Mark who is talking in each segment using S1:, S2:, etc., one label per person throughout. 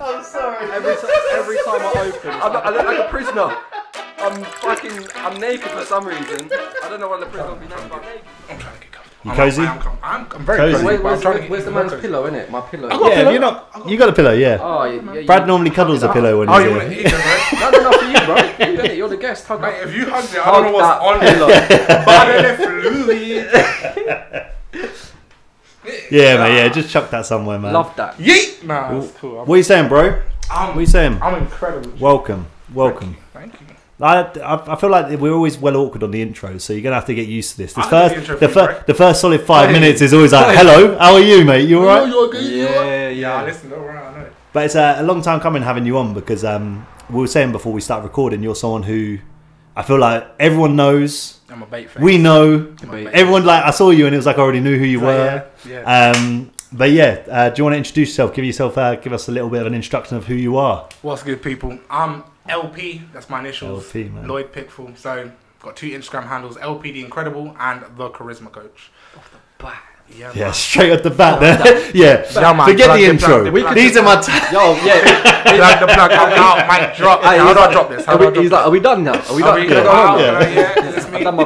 S1: I'm sorry.
S2: Every time I open, I look like a prisoner. I'm naked for some reason. I don't know why the prisoner would be naked.
S3: I'm trying to get comfortable.
S4: You cozy?
S3: I'm very cozy.
S2: Where's the man's pillow, innit? My pillow.
S4: Yeah, you got a pillow, yeah.
S2: Oh, yeah.
S4: Brad normally cuddles a pillow when he's
S3: you want to
S4: here.
S3: eat it,
S2: No, not for you, bro. You get it. You're the guest. Hug
S3: mate?
S2: up.
S3: If you hug it, I don't know what's on it. Bodily fluid.
S4: Yeah, man, yeah, just chuck that somewhere, man.
S2: Love that.
S3: Yeet! Nah, that's cool.
S4: What are you saying, bro? What are you saying?
S3: I'm incredible.
S4: Welcome.
S3: Thank you.
S4: I feel like we're always well awkward on the intros, so you're gonna have to get used to this. The first solid 5 minutes is always like, "Hello, how are you, mate? You alright?"
S3: Yeah. Listen, don't worry, I know.
S4: But it's a long time coming having you on because we were saying before we start recording, you're someone who I feel like everyone knows.
S3: I'm a bait face.
S4: We know. Everyone I saw you and it was like I already knew who you were.
S3: Yeah.
S4: But yeah, do you want to introduce yourself? Give us a little bit of an introduction of who you are.
S3: What's good, people? I'm LP. That's my initials.
S4: LP, man.
S3: Lloyd Pickthall. So got 2 Instagram handles: LP the Incredible and the Charisma Coach.
S2: Off the bat.
S4: Yeah, straight at the bat there. Yeah,
S3: man,
S4: forget
S3: plug
S4: the
S3: the
S4: intro.
S3: plug.
S4: These are my
S2: Yo, yeah.
S3: Plug the plug. Out, mic drop. How do I drop this?
S2: He's like, are we done now? Are we done? I've done my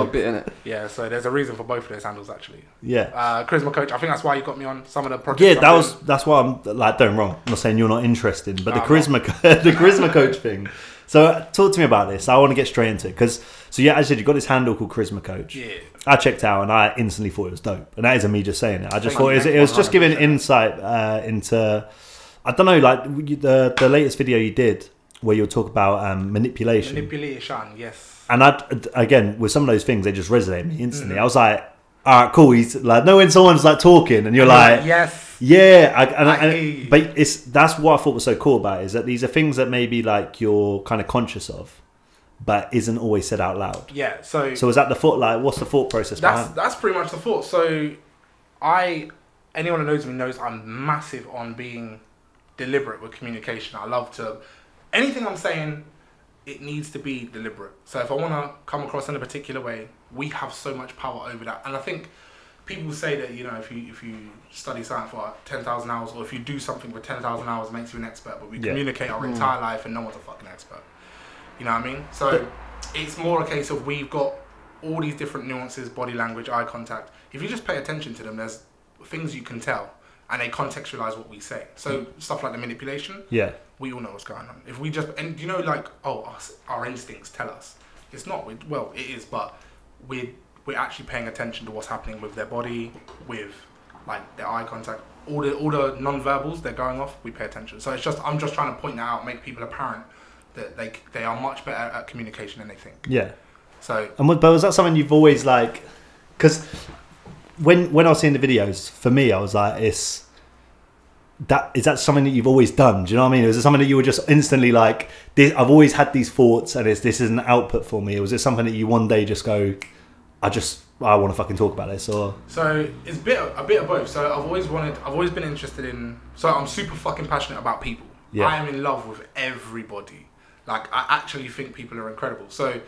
S2: bit in it.
S3: Yeah, so there's a reason for both of those handles actually.
S4: Yeah.
S3: Charisma Coach. I think that's why you got me on some of the projects.
S4: Yeah, that's why I'm like, don't wrong. I'm not saying you're not interested, but the charisma coach thing. So talk to me about this. I want to get straight into it because as I said, you've got this handle called Charisma Coach.
S3: Yeah.
S4: I checked out and I instantly thought it was dope, and that isn't me just saying it. I just thought it was just giving insight into, I don't know, like the latest video you did where you'll talk about manipulation.
S3: Manipulation, yes.
S4: And again, with some of those things, they just resonate with me instantly. I was like, all right, cool. He's like, no, when someone's like talking and you're like,
S3: yes,
S4: yeah. But that's what I thought was so cool about it, is that these are things that maybe like you're kind of conscious of, but isn't always said out loud.
S3: Yeah. So
S4: is that the thought? Like, what's the thought process behind?
S3: That's pretty much the thought. So anyone who knows me knows I'm massive on being deliberate with communication. I love to, anything I'm saying, it needs to be deliberate. So if I want to come across in a particular way, we have so much power over that. And I think people say that, if you study science for 10,000 hours, or if you do something for 10,000 hours, makes you an expert. But we communicate our entire life, and no one's a fucking expert. You know what I mean? So it's more a case of we've got all these different nuances, body language, eye contact. If you just pay attention to them, there's things you can tell, and they contextualize what we say. So stuff like the manipulation. Yeah. We all know what's going on. If we just, and our instincts tell us. It's not, it is, but we're actually paying attention to what's happening with their body, with like their eye contact, all the non-verbals, they're going off, we pay attention. So I'm just trying to point that out, make people apparent that they are much better at communication than they think. Yeah. So. But
S4: was that something you've always like, because when I was seeing the videos, for me, I was like, is that something that you've always done? Do you know what I mean? Was it something that you were just instantly like, I've always had these thoughts and this is an output for me? Or was it something that you one day just go, I want to fucking talk about this? Or
S3: so it's a bit of both. So I've always been interested in, so I'm super fucking passionate about people. Yeah. I am in love with everybody. Like, I actually think people are incredible. So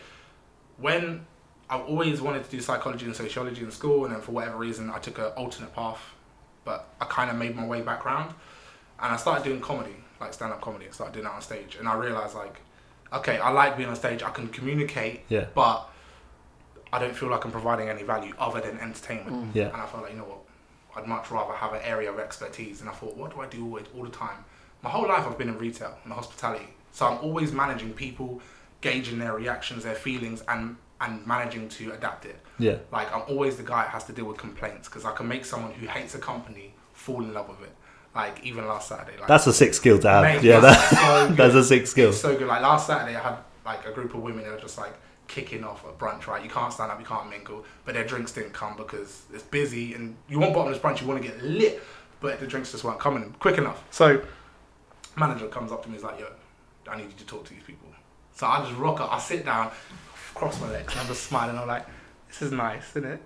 S3: when I've always wanted to do psychology and sociology in school, and then for whatever reason I took an alternate path, but I kind of made my way back round, and I started doing comedy, like stand-up comedy. I started doing that on stage, and I realized, like, okay, I like being on stage, I can communicate, but I don't feel like I'm providing any value other than entertainment. And I felt like, you know what, I'd much rather have an area of expertise. And I thought, what do I do all the time? My whole life I've been in retail and hospitality, so I'm always managing people, gauging their reactions, their feelings, and managing to adapt it. Yeah. Like, I'm always the guy that has to deal with complaints, because I can make someone who hates a company fall in love with it. Like, even last Saturday. Like, that's
S4: a sick skill to have. Mate, yeah, that's a sick skill.
S3: It's so good. Like, last Saturday I had like a group of women that were just like kicking off at brunch, right? You can't stand up, you can't mingle, but their drinks didn't come because it's busy, and you want bottomless brunch, you want to get lit, but the drinks just weren't coming quick enough. So manager comes up to me, he's like, yo, I need you to talk to these people. So I just rock up, I sit down, cross my legs, and I'm just smiling. I'm like, this is nice, isn't it?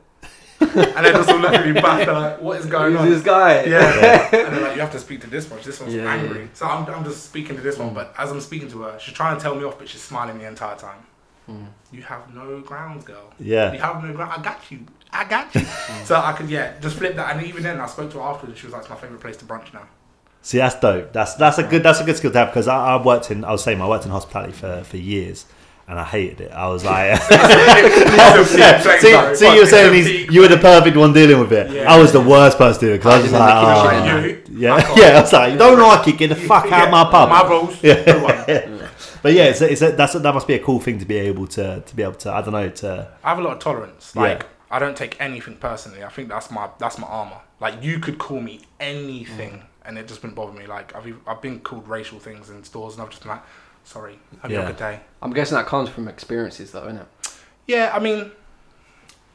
S3: And they're just all looking at me back, they're like, what is going on?
S2: Who's this guy?
S3: Yeah. And they're like, you have to speak to this one, this one's angry. So I'm just speaking to this one, but as I'm speaking to her, she's trying to tell me off, but she's smiling the entire time. You have no grounds, girl. Yeah. You have no grounds. I got you. So I could, just flip that. And even then, I spoke to her afterwards, and she was like, it's my favourite place to brunch now.
S4: See, that's dope. That's a good skill to have, because I worked in hospitality for years, and I hated it. I was like, see, you were saying you were the perfect one dealing with it. Yeah. I was the worst person to do it, because I was just like, I was like, you don't like it, get the fuck out of my pub.
S3: My rules.
S4: Yeah. But yeah, that must be a cool thing to be able to I don't know, to.
S3: I have a lot of tolerance. Like, I don't take anything personally. I think that's my armor. Like, you could call me anything, and it just wouldn't bother me. Like, I've been called racial things in stores, and I've just been like, sorry, have a good day.
S2: I'm guessing that comes from experiences, though, isn't it?
S3: Yeah, I mean,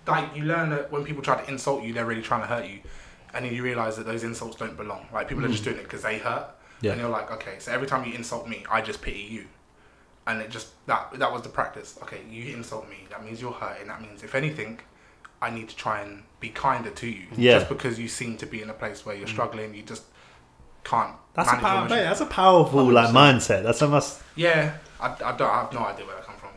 S3: like, you learn that when people try to insult you, they're really trying to hurt you, and then you realise that those insults don't belong. Like, people are just doing it because they hurt, and you're like, okay, so every time you insult me, I just pity you. And it just, that was the practice. Okay, you insult me, that means you're hurting. That means, if anything, I need to try and be kinder to you. Yeah. Just because you seem to be in a place where you're struggling, you just can't.
S4: That's a powerful 100%. Like mindset. That's a must.
S3: Yeah, I have no idea where that come from.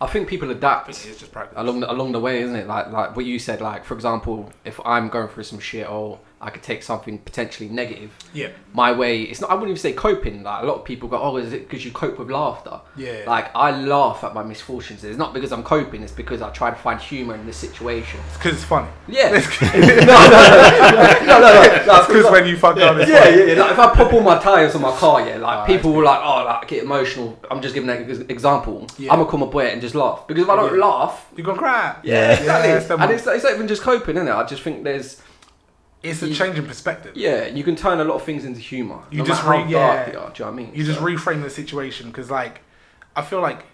S2: I think people adapt.
S3: It's just practice.
S2: along the way, isn't it? Like what you said. Like, for example, if I'm going through some shit, or I could take something potentially negative. Yeah. My way, it's not. I wouldn't even say coping. Like, a lot of people go, "Oh, is it because you cope with laughter?" Yeah. Like, I laugh at my misfortunes. It's not because I'm coping. It's because I try to find humor in this situation.
S3: It's because it's funny.
S2: Yeah.
S3: no. That's because when you fuck up.
S2: Yeah. Like, if I pop all my tires on my car, people will like, get emotional. I'm just giving an example. Yeah. I'm gonna call my boy and just laugh, because if I don't laugh,
S3: you're gonna cry.
S2: Yeah. Exactly. And it's not even just coping, isn't it? I just think
S3: it's a change in perspective. Yeah,
S2: you can turn a lot of things into humour.
S3: You just
S2: dark they are, do you know what I mean?
S3: You just reframe the situation, because, like, I feel like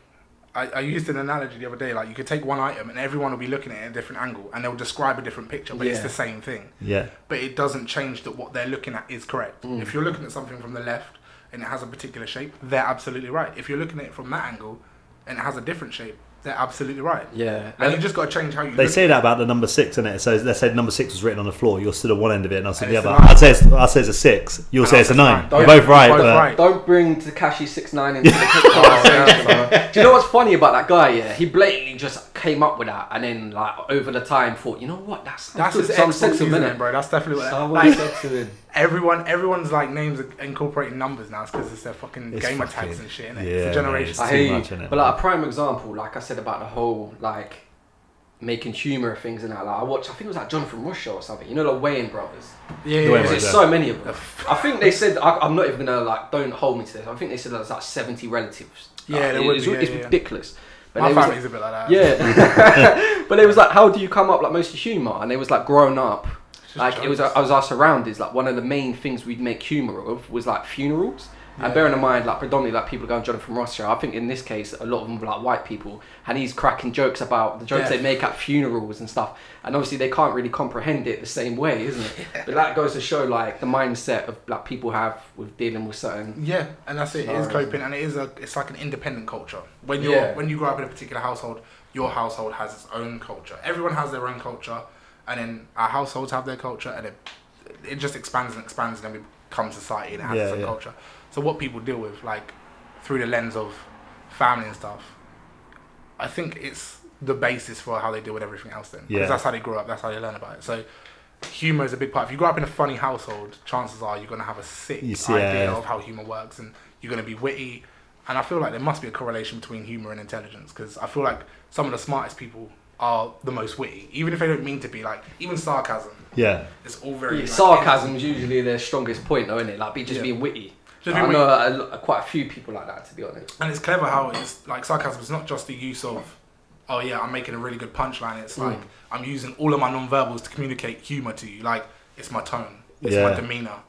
S3: I used an analogy the other day. Like, you could take one item and everyone will be looking at it at a different angle, and they'll describe a different picture, but it's the same thing. Yeah. But it doesn't change that what they're looking at is correct. If you're looking at something from the left and it has a particular shape, they're absolutely right. If you're looking at it from that angle and it has a different shape, they're absolutely right. Yeah. And you just got to change how you
S4: They say that about the number 6, innit? So they said number 6 was written on the floor. You're stood at one end of it, and I'll sit the other. I'd say it's a 6. You'll say it's a 9. We're both right.
S2: Don't bring Tekashi 6ix9ine into the conversation. Do you know what's funny about that guy? Yeah, he blatantly just came up with that, and then, like, over the time thought, you know what? That's
S3: some sexism, bro. That's definitely what.
S2: Someone sexism.
S3: Everyone's like names are incorporating numbers now. It's because it's their fucking gamer tags and shit, innit? It's a generation.
S2: I hear you. But like, a prime example, like I said about the whole, like, making humour of things and that. Like, I think it was like Jonathan Ross show or something. You know, the Wayans brothers. Yeah. There's so many of them. I think they said, I'm not even gonna, like, don't hold me to this. I think they said there's like 70 relatives.
S3: Yeah,
S2: it's ridiculous. But
S3: my family's a bit like that.
S2: Yeah. But it was like, how do you come up, like, most humour? And it was like, growing up, like, I was our surroundings. Like, one of the main things we'd make humour of was like funerals. Yeah. And bearing in mind, like, predominantly, like, people going Jonathan Ross show, I think in this case a lot of them were like white people, and he's cracking jokes about the jokes they make at funerals and stuff. And obviously they can't really comprehend it the same way, isn't it? But that goes to show, like, the mindset of, like, people have with dealing with certain.
S3: Yeah, and that's it. It is coping, and it's like an independent culture. When you grow up in a particular household, your household has its own culture. Everyone has their own culture, and then our households have their culture, and it just expands and expands, and then we become society and it has its own culture. So what people deal with, like, through the lens of family and stuff, I think it's the basis for how they deal with everything else then. Because that's how they grow up, that's how they learn about it. So humour is a big part. If you grow up in a funny household, chances are you're going to have a sick idea of how humour works, and you're going to be witty. And I feel like there must be a correlation between humour and intelligence, because I feel like some of the smartest people are the most witty, even if they don't mean to be. Like, even sarcasm. Yeah. It's all very...
S2: Like, sarcasm is usually their strongest point, though, isn't it? Like, being witty. I know quite a few people like that, to be honest.
S3: And it's clever how it's like, sarcasm is not just the use of, oh yeah, I'm making a really good punchline. It's like, I'm using all of my non-verbals to communicate humour to you. Like, it's my tone, it's my demeanour.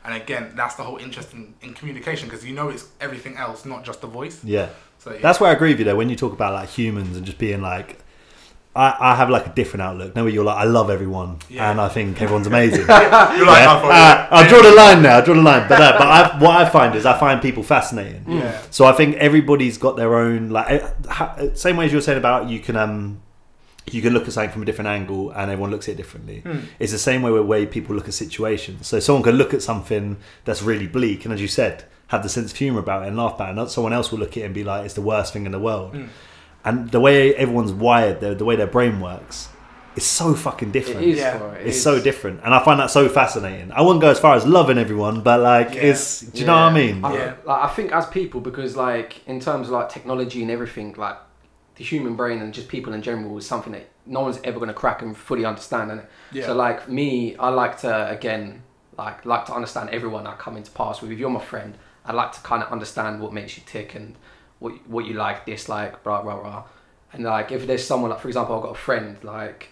S3: And again, that's the whole interest in communication, because you know it's everything else, not just the voice. Yeah. So
S4: that's where I agree with you though, when you talk about, like, humans and just being like, I have, like, a different outlook. Now you're like, I love everyone, and I think everyone's amazing. You're like, I'll draw the line now. But what I find is I find people fascinating. Yeah. So I think everybody's got their own, like, same way as you were saying about you can look at something from a different angle and everyone looks at it differently. It's the same way people look at situations. So someone can look at something that's really bleak, and as you said, have the sense of humour about it and laugh about it. And someone else will look at it and be like, it's the worst thing in the world. And the way everyone's wired, the way their brain works, it's so fucking different.
S2: It is,
S3: Yeah.
S2: bro.
S4: It's so different, and I find that so fascinating. I wouldn't go as far as loving everyone, but like, it's. Do you know what I mean?
S2: I think as people, because like in terms of like technology and everything, like the human brain and just people in general is something that no one's ever going to crack and fully understand. And so like me, I like to again like to understand everyone I come into pass with. If you're my friend, I like to kind of understand what makes you tick and what you like, dislike, blah blah blah. And like if there's someone like, for example, I've got a friend like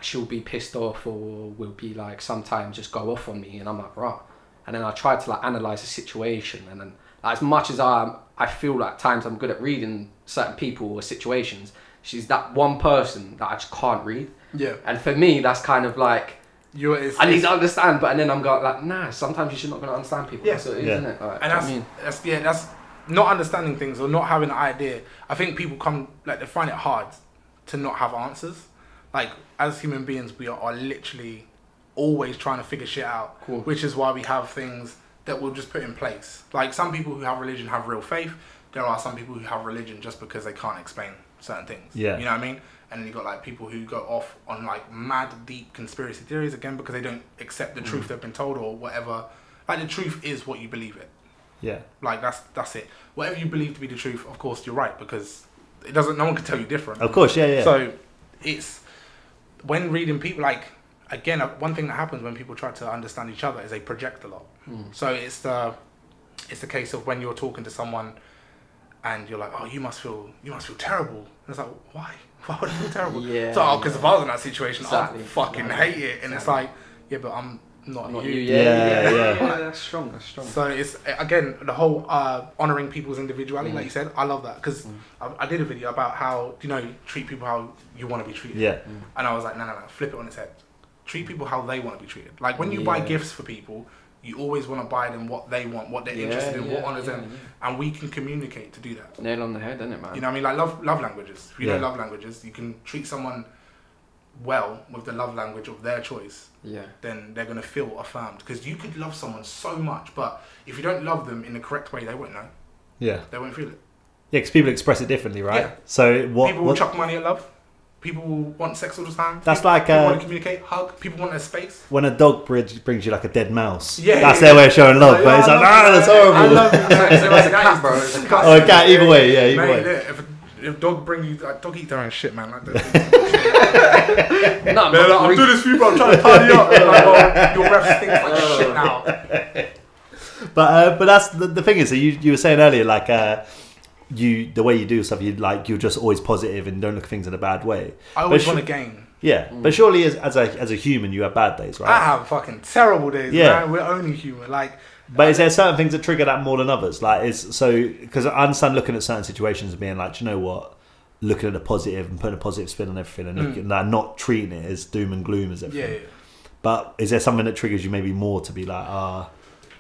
S2: she'll be pissed off or will be like sometimes just go off on me, and I'm like, rah. And then I try to like analyze the situation, and then like, as much as I feel like times I'm good at reading certain people or situations, she's that one person that I just can't read.
S3: Yeah.
S2: And for me, that's kind of like I need to understand, but and then I'm going like, nah. Sometimes you're not going to understand people.
S3: Yeah.
S2: That's what it is, isn't it? Like,
S3: and that's not understanding things or not having an idea. I think people they find it hard to not have answers. Like as human beings, we are literally always trying to figure shit out,
S2: cool.
S3: Which is why we have things that we'll just put in place. Like some people who have religion have real faith. There are some people who have religion just because they can't explain certain things.
S4: Yeah.
S3: You know what I mean? And then you got like people who go off on like mad deep conspiracy theories again because they don't accept the truth they've been told or whatever. Like the truth is what you believe it.
S4: Yeah.
S3: Like that's it. Whatever you believe to be the truth, of course you're right, because it doesn't. No one can tell you different.
S4: Of course, yeah.
S3: So it's when reading people, like again, one thing that happens when people try to understand each other is they project a lot. So it's the case of when you're talking to someone and you're like, oh, you must feel terrible. And it's like, why? Why would I feel terrible?
S2: Yeah.
S3: So because if I was in that situation,
S2: Exactly.
S3: I'd fucking hate it. And it's like, yeah, but I'm not you.
S2: Yeah. That's strong.
S3: So it's again the whole honouring people's individuality, like you said. I love that because I did a video about how treat people how you want to be treated.
S4: Yeah.
S3: And I was like, no, flip it on its head. Treat people how they want to be treated. Like when you buy gifts for people, you always want to buy them what they want, what they're interested in, what honours them, and we can communicate to do that.
S2: Nail on the head, isn't it, man?
S3: You know what I mean? Like love languages. If you know love languages, you can treat someone well with the love language of their choice.
S2: Yeah.
S3: Then they're going to feel affirmed, because you could love someone so much, but if you don't love them in the correct way, they won't know.
S4: Yeah.
S3: They won't feel it.
S4: Yeah, because people express it differently, right?
S3: Yeah.
S4: So
S3: people will chuck money at love. People will want sex all the time.
S4: That's
S3: people,
S4: like
S3: people want to communicate, hug. People want their space.
S4: When a dog brings you like a dead mouse.
S3: That's
S4: their way of showing love. But it's like, that's horrible.
S3: I love it. It's a cat, bro. It's a cat.
S4: Oh, a cat. Either way, yeah. Either way.
S3: If dog bring you, dog eat their own shit, man. Like that. I'm doing this for you, bro. I'm trying to tidy up. Like, oh, your ref stinks like shit now.
S4: But that's the thing is that you were saying earlier, like the way you do stuff, you're just always positive and don't look at things in a bad way.
S3: I always want to gain.
S4: Yeah, but surely as a human, you have bad days, right?
S3: I have fucking terrible days.
S4: Yeah,
S3: man. We're only human. Like,
S4: but is there certain things that trigger that more than others? Like, because I understand looking at certain situations and being like, do you know what? Looking at the positive and putting a positive spin on everything and looking not treating it as doom and gloom as everything.
S3: Yeah.
S4: But is there something that triggers you maybe more to be like,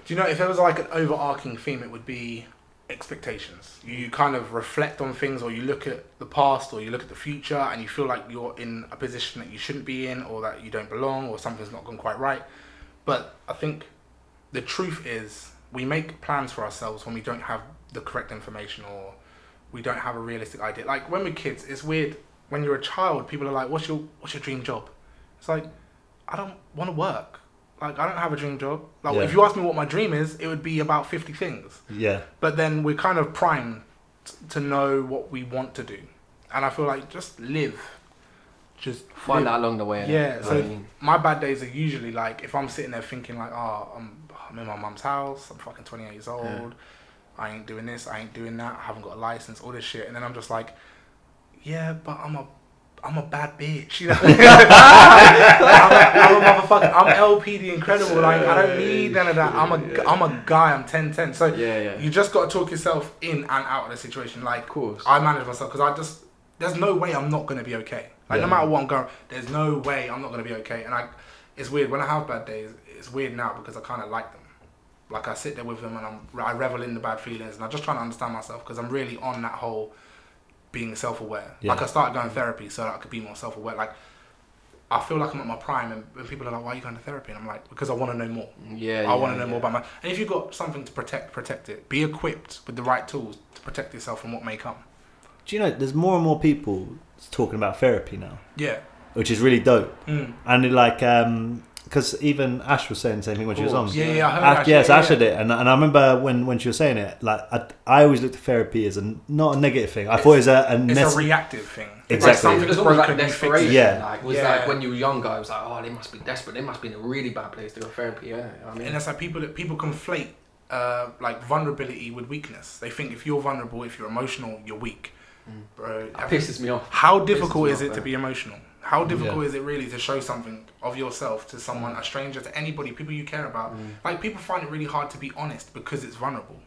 S3: Do you know, if there was like an overarching theme, it would be expectations. You kind of reflect on things, or you look at the past, or you look at the future, and you feel like you're in a position that you shouldn't be in, or that you don't belong, or something's not gone quite right. But I think the truth is we make plans for ourselves when we don't have the correct information, or we don't have a realistic idea. Like when we're kids, it's weird. When you're a child, people are like, what's your dream job? It's like, I don't want to work. Like, I don't have a dream job. Like, if you ask me what my dream is, it would be about 50 things. Yeah. But then we're kind of primed to know what we want to do. And I feel like just live. Just
S2: find that along the way.
S3: Yeah. So my bad days are usually like, if I'm sitting there thinking like, I'm in my mum's house, I'm fucking 28 years old. Yeah. I ain't doing this, I ain't doing that, I haven't got a license, all this shit. And then I'm just like, yeah, but I'm a bad bitch, you know. I'm a motherfucker. I'm LP the Incredible. Like, I don't need none of that. I'm a guy. I'm 10-10. So you just got to talk yourself in and out of the situation. Like, of course, I manage myself because there's no way I'm not gonna be okay. Like, no matter what I'm going, there's no way I'm not gonna be okay. And it's weird when I have bad days. It's weird now because I kind of like them. Like, I sit there with them and I revel in the bad feelings, and I'm just trying to understand myself because I'm really on that whole being self-aware. Like, I started going to therapy so that I could be more self-aware. Like, I feel like I'm at my prime, and people are like, why are you going to therapy? And I'm like, because I want to know more. I want to know more about and if you've got something to protect it. Be equipped with the right tools to protect yourself from what may come.
S4: Do you know, there's more and more people talking about therapy now.
S3: Yeah.
S4: which is really dope. And it, like, because even Ash was saying the same thing when she was on.
S3: I heard Ash.
S4: Yes, Ash did it, and I remember when she was saying it, like I always looked at therapy as not a negative thing. I thought it was
S3: a reactive thing.
S4: Exactly.
S2: Like, it's almost like desperation.
S4: Yeah.
S2: Like when you were younger, I was like, oh, they must be desperate. They must be in a really bad place to go to therapy. Yeah, I mean,
S3: and it's like people conflate like vulnerability with weakness. They think if you're vulnerable, if you're emotional, you're weak. Bro,
S2: it pisses me off.
S3: How difficult is it to be emotional? How difficult is it really to show something of yourself to someone, a stranger, to anybody, people you care about? Like, people find it really hard to be honest because it's vulnerable.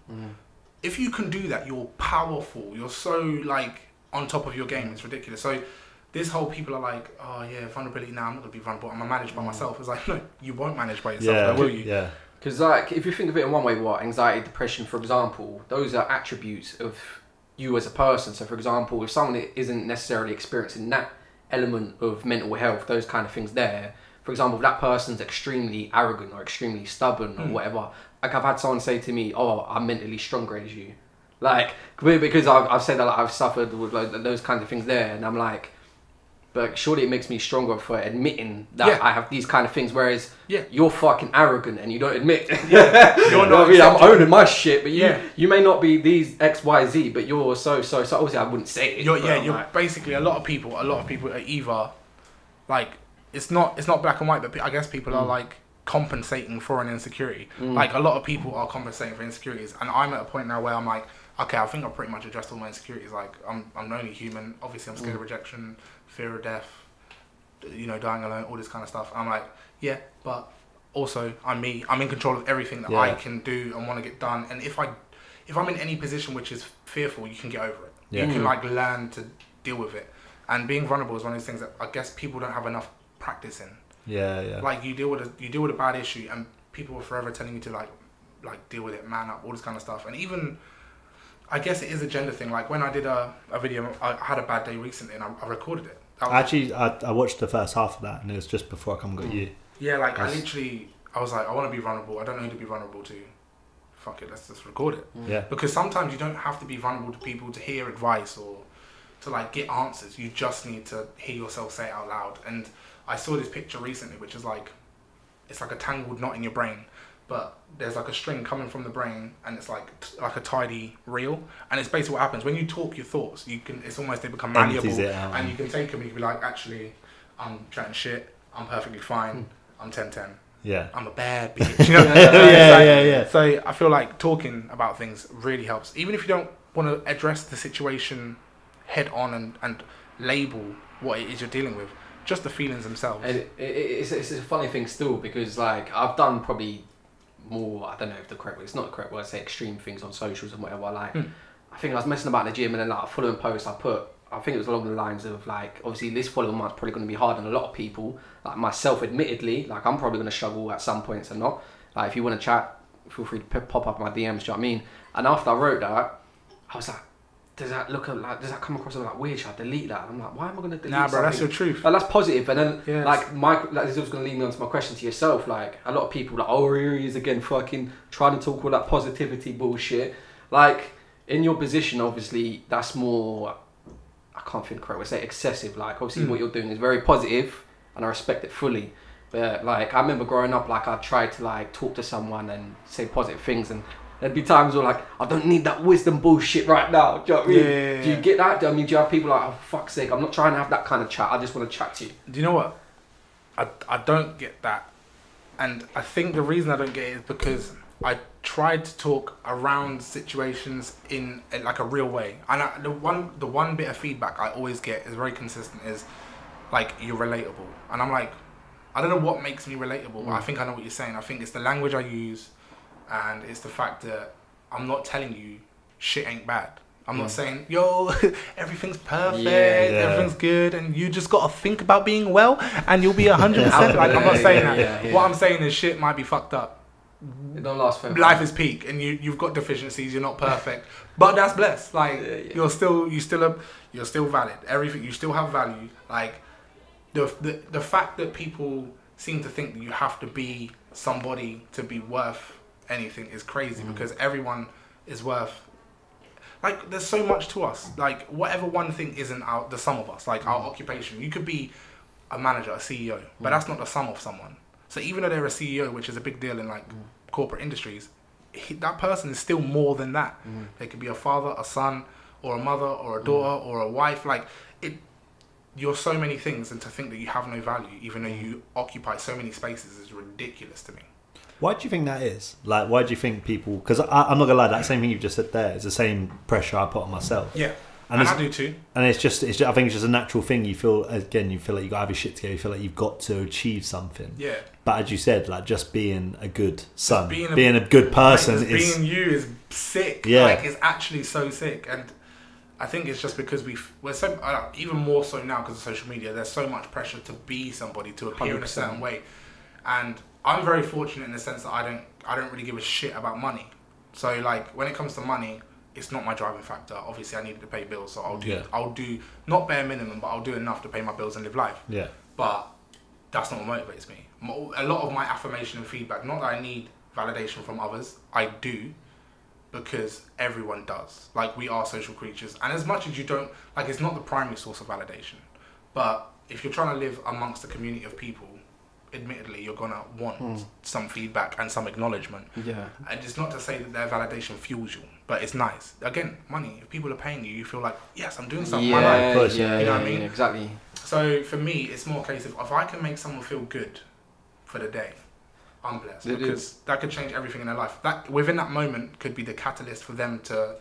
S3: If you can do that, you're powerful. You're so, like, on top of your game. It's ridiculous. So this whole people are like, oh yeah, vulnerability. Now I'm not gonna be vulnerable. I'm gonna manage by myself. It's like, no, you won't manage by yourself, though, will you?
S4: Yeah.
S2: Because, like, if you think of it in one way, anxiety, depression, for example, those are attributes of you as a person. So, for example, if someone isn't necessarily experiencing that element of mental health, those kind of things there, for example, if that person's extremely arrogant or extremely stubborn or whatever, like, I've had someone say to me, oh, I'm mentally stronger as you. Like, because I've said that, like, I've suffered with those kinds of things there, and I'm like, but surely it makes me stronger for admitting that I have these kind of things, whereas you're fucking arrogant and you don't admit. You're not. I mean, I'm owning my shit, but you may not be these X, Y, Z, but you're so. Obviously, I wouldn't say it.
S3: You're like, basically a lot of people are either like, it's not black and white, but I guess people are like compensating for an insecurity. Like, a lot of people are compensating for insecurities, and I'm at a point now where I'm like, okay, I think I've pretty much addressed all my insecurities. Like, I'm only human. Obviously, I'm scared of rejection, fear of death, you know, dying alone, all this kind of stuff. I'm like, yeah, but also I'm me. I'm in control of everything that I can do and want to get done. And if I'm in any position which is fearful, you can get over it. You can, like, learn to deal with it. And being vulnerable is one of those things that I guess people don't have enough practice in. Yeah. Like, you deal with a bad issue, and people are forever telling you to like deal with it, man up, all this kind of stuff. And even, I guess it is a gender thing. Like, when I did a video, I had a bad day recently, and I recorded it.
S4: Actually, I watched the first half of that, and it was just before I come and got you.
S3: Yeah, like, I was like, I want to be vulnerable. I don't know who to be vulnerable to. Fuck it, let's just record it.
S4: Yeah.
S3: Because sometimes you don't have to be vulnerable to people to hear advice or to, like, get answers. You just need to hear yourself say it out loud. And I saw this picture recently, which is like, it's like a tangled knot in your brain, but there's like a string coming from the brain, and it's like a tidy reel. And it's basically what happens when you talk your thoughts. It's almost, they become malleable, and you can take them and you can be like, actually, I'm chatting shit. I'm perfectly fine. I'm 10-10.
S4: Yeah.
S3: I'm a bad bitch. You know?
S4: Yeah.
S3: So I feel like talking about things really helps, even if you don't want to address the situation head on and label what it is you're dealing with. Just the feelings themselves.
S2: And it's a funny thing still, because, like, I've done probably more, I don't know if the correct word, it's not the correct word, I say extreme things on socials and whatever. Like, I think I was messing about in the gym, and then, like, a following post I put, I think it was along the lines of, like, obviously this following month's probably going to be hard on a lot of people, like myself admittedly. Like, I'm probably going to struggle at some points and not. Like, if you want to chat, feel free to pop up my DMs, do you know what I mean? And after I wrote that, I was like, does that come across as like weird? Should I delete that? And I'm like, why am I going to delete
S3: Nah, bro,
S2: something?
S3: that's your truth.
S2: Like, that's positive. And then, like, this is going to lead me on to my question to yourself. Like, a lot of people are like, oh, here he is again, fucking trying to talk all that positivity bullshit. Like, in your position, obviously, that's more, I can't think the correct way to say, excessive. Like, obviously, what you're doing is very positive, and I respect it fully. But, like, I remember growing up, like, I tried to, like, talk to someone and say positive things, and there'd be times where, like, I don't need that wisdom bullshit right now. Do you know what I mean?
S3: Yeah.
S2: Do you get that? I mean, do you have people like, oh, fuck's sake, I'm not trying to have that kind of chat. I just want to chat to you.
S3: Do you know what? I don't get that. And I think the reason I don't get it is because I tried to talk around situations in like a real way. And the one bit of feedback I always get is very consistent is, like, you're relatable. And I'm like, I don't know what makes me relatable, but I think I know what you're saying. I think it's the language I use, and it's the fact that I'm not telling you shit ain't bad. I'm not saying, yo, everything's perfect, everything's good, and you just got to think about being well, and you'll be 100%. Like, I'm not saying that. What I'm saying is shit might be fucked up.
S2: It don't last forever.
S3: Life is peak, and you've got deficiencies. You're not perfect, but that's blessed. Like, you're still valid. Everything, you still have value. Like, the fact that people seem to think that you have to be somebody to be worth anything is crazy, because everyone is worth, like, there's so much to us. Like, whatever one thing isn't the sum of us. Like, our occupation, you could be a manager, a CEO, but that's not the sum of someone. So even though they're a CEO, which is a big deal in like corporate industries, that person is still more than that. They could be a father, a son, or a mother, or a daughter, or a wife. Like you're so many things, and to think that you have no value, even though you occupy so many spaces, is ridiculous to me.
S4: Why do you think that is? Like, why do you think people? Because I'm not gonna lie, that same thing you've just said there is the same pressure I put on myself.
S3: Yeah, and I do too.
S4: And it's just, I think it's just a natural thing. You feel like you got to have your shit together. You feel like you've got to achieve something.
S3: Yeah.
S4: But as you said, like just being a good son, being a good person,
S3: like, being you is sick.
S4: Yeah.
S3: Like it's actually so sick, and I think it's just because we're so even more so now because of social media. There's so much pressure to be somebody, to appear 100%. In a certain way, and I'm very fortunate in the sense that I don't really give a shit about money. So like when it comes to money, it's not my driving factor. Obviously, I needed to pay bills, so I'll do not bare minimum, but I'll do enough to pay my bills and live life.
S4: Yeah.
S3: But that's not what motivates me. A lot of my affirmation and feedback, not that I need validation from others, I do, because everyone does. Like, we are social creatures, and as much as you don't, like, it's not the primary source of validation, but if you're trying to live amongst a community of people, admittedly, you're gonna want some feedback and some acknowledgement. Yeah. And it's not to say that their validation fuels you, but it's nice. Again, money. If people are paying you, you feel like, yes, I'm doing something.
S2: Yeah,
S3: you know what I mean?
S2: Yeah, exactly.
S3: So for me, it's more a case of if I can make someone feel good for the day, I'm blessed, because that could change everything in their life. That within that moment could be the catalyst for them to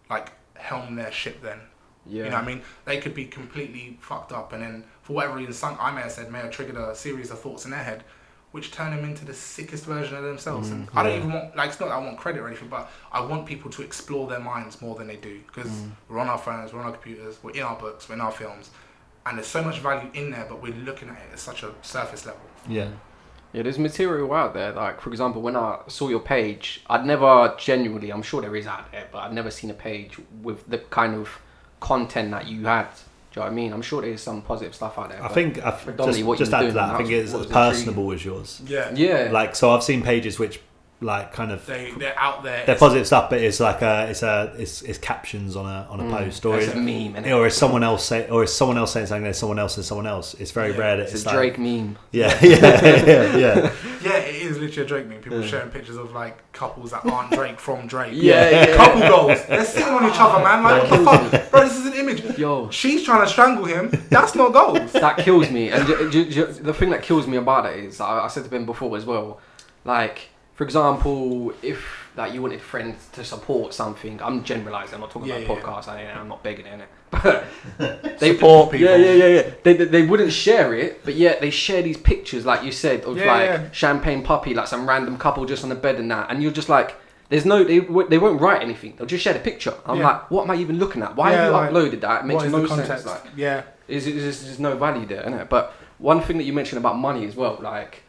S3: like helm their ship. Then. Yeah. You know what I mean? They could be completely fucked up, and then for whatever reason, I may have triggered a series of thoughts in their head, which turn them into the sickest version of themselves. And I don't even want, like, it's not that I want credit or anything, but I want people to explore their minds more than they do, because we're on our phones, we're on our computers, we're in our books, we're in our films, and there's so much value in there, but we're looking at it at such a surface level.
S4: Yeah.
S2: Yeah, there's material out there. Like, for example, when I saw your page, I'd never genuinely, I'm sure there is out there, but I've never seen a page with the kind of content that you had. Do you know what I mean? I'm sure there's some positive stuff out there.
S4: I think just add to that, I think it's as personable as yours.
S3: Yeah.
S2: Yeah.
S4: Like, so I've seen pages which like kind of
S3: they're out there.
S4: They're positive stuff, but it's like it's captions on a post, or
S2: it's a meme,
S4: or is someone else saying something. There's someone else and someone else. It's very rare that
S2: it's a Drake meme.
S4: Yeah.
S3: Yeah, it is literally a Drake meme. People sharing pictures of like couples that aren't Drake from Drake. Couple goals. They're sitting on each other, man. Like, what the fuck, bro? This is an image.
S2: Yo,
S3: she's trying to strangle him. That's not goals.
S2: That kills me. And the thing that kills me about it is, I said to Ben before as well, like, for example, if like you wanted friends to support something, I'm generalising, I'm not talking about podcasts, I'm not begging it, but they
S3: support people.
S2: They wouldn't share it, but yet they share these pictures, like you said, of champagne puppy, like some random couple just on the bed and that, and you're just like, there's no, they won't write anything, they'll just share the picture. I'm like, what am I even looking at? Why have you uploaded that? It makes no sense. Like, there's no value there, innit? But one thing that you mentioned about money as well, like,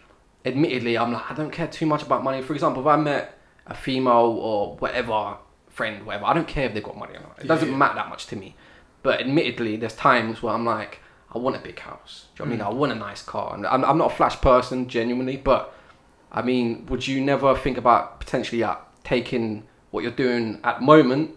S2: admittedly, I'm like, I don't care too much about money. For example, if I met a female or whatever, friend, whatever, I don't care if they've got money or not. It doesn't matter that much to me. But admittedly, there's times where I'm like, I want a big house. Do you know what I mean? I want a nice car. And I'm not a flash person, genuinely, but I mean, would you never think about potentially taking what you're doing at the moment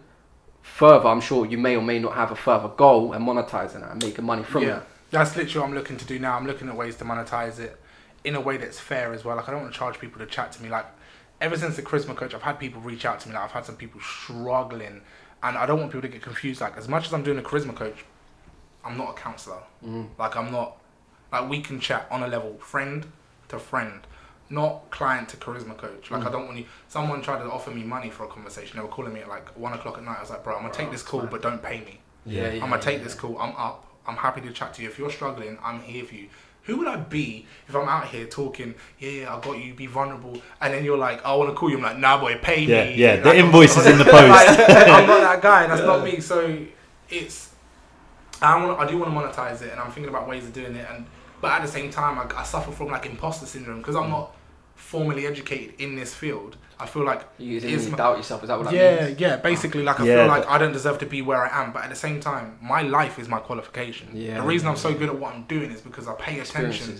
S2: further? I'm sure you may or may not have a further goal and monetizing it and making money from it.
S3: That's literally what I'm looking to do now. I'm looking at ways to monetize it in a way that's fair as well. Like, I don't want to charge people to chat to me. Like, ever since the Charisma Coach, I've had people reach out to me. Like, I've had some people struggling, and I don't want people to get confused. Like, as much as I'm doing a Charisma Coach, I'm not a counsellor. Like, I'm not, like, we can chat on a level, friend to friend, not client to Charisma Coach. Like, I don't want you, someone tried to offer me money for a conversation. They were calling me at like 1 o'clock at night. I was like, bro, I'm going to take this call, but don't pay me. I'm going to take this call. I'm up. I'm happy to chat to you. If you're struggling, I'm here for you. Who would I be if I'm out here talking, I got you, be vulnerable, and then you're like, I want to call you. I'm like, nah, boy, pay me.
S4: Yeah,
S3: like,
S4: the invoice is in the post.
S3: I'm not that guy, that's not me. So it's, I do want to monetize it, and I'm thinking about ways of doing it. But at the same time, I suffer from like imposter syndrome because I'm not formally educated in this field. I feel like
S2: you doubt yourself. Is that what that means?
S3: Yeah. Basically, like I feel like I don't deserve to be where I am. But at the same time, my life is my qualification. The reason I'm so good at what I'm doing is because I pay attention,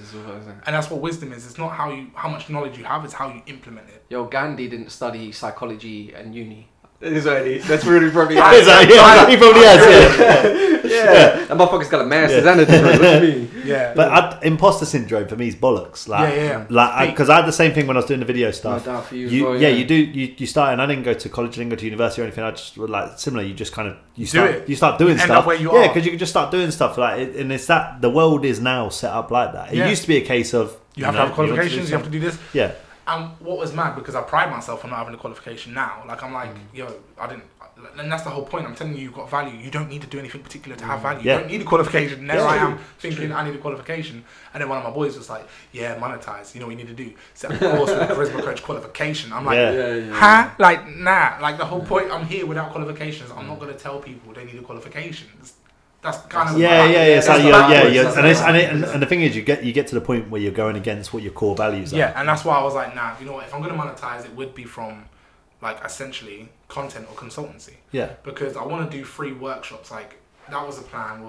S3: and that's what wisdom is. It's not how much knowledge you have; it's how you implement it.
S2: Yo, Gandhi didn't study psychology at uni. That's really probably.
S4: He probably has.
S2: Yeah. That motherfucker's got a master's and a degree. What do you mean?
S3: Yeah.
S4: But imposter syndrome for me is bollocks. Like, like because I had the same thing when I was doing the video stuff.
S2: No doubt for you.
S4: You start, and I didn't go to college, I didn't go to university or anything. I just like similar. You just kind of you start doing stuff.
S3: End up where you are.
S4: Because you can just start doing stuff like it, and it's that the world is now set up like that. It used to be a case of
S3: you have to have qualifications. You have to do this.
S4: Yeah.
S3: And what was mad, because I pride myself on not having a qualification now. Like, I'm like, yo, I didn't. And that's the whole point. I'm telling you, you've got value. You don't need to do anything particular to have value. You don't need a qualification. And there I am thinking I need a qualification. And then one of my boys was like, yeah, monetize. You know what you need to do? Set up a course with a Charisma Coach qualification. I'm like, huh? Like, nah. Like, the whole point, I'm here without qualifications. I'm not going to tell people they need a qualification. That's kind of
S4: and the thing is, you get to the point where you're going against what your core values are.
S3: Yeah, and that's why I was like, nah. You know what? If I'm going to monetize, it would be from like essentially content or consultancy.
S4: Yeah.
S3: Because I want to do free workshops. Like that was the plan.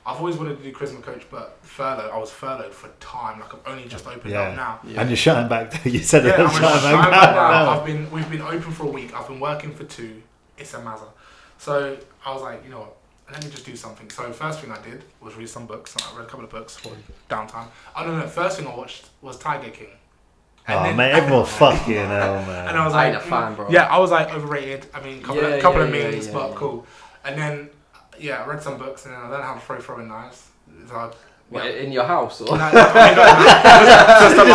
S3: I've always wanted to do Charisma Coach, but I was furloughed for time. Like I've only just opened up now.
S4: Yeah. And you're shutting back. You said that.
S3: I'm shutting back now. We've been open for a week. I've been working for 2. It's a mazza. So I was like, you know what? Let me just do something. So first thing I did was read some books. I read a couple of books for downtime. I don't know. First thing I watched was Tiger King.
S4: And mate, everyone fucking hell, man.
S3: And I was like,
S2: I ain't a fan, bro.
S3: Yeah, I was like overrated. I mean, couple of memes, but cool. And then, I read some books and then I learned how to throw throwing knives. So
S2: in your house? Or?
S3: Just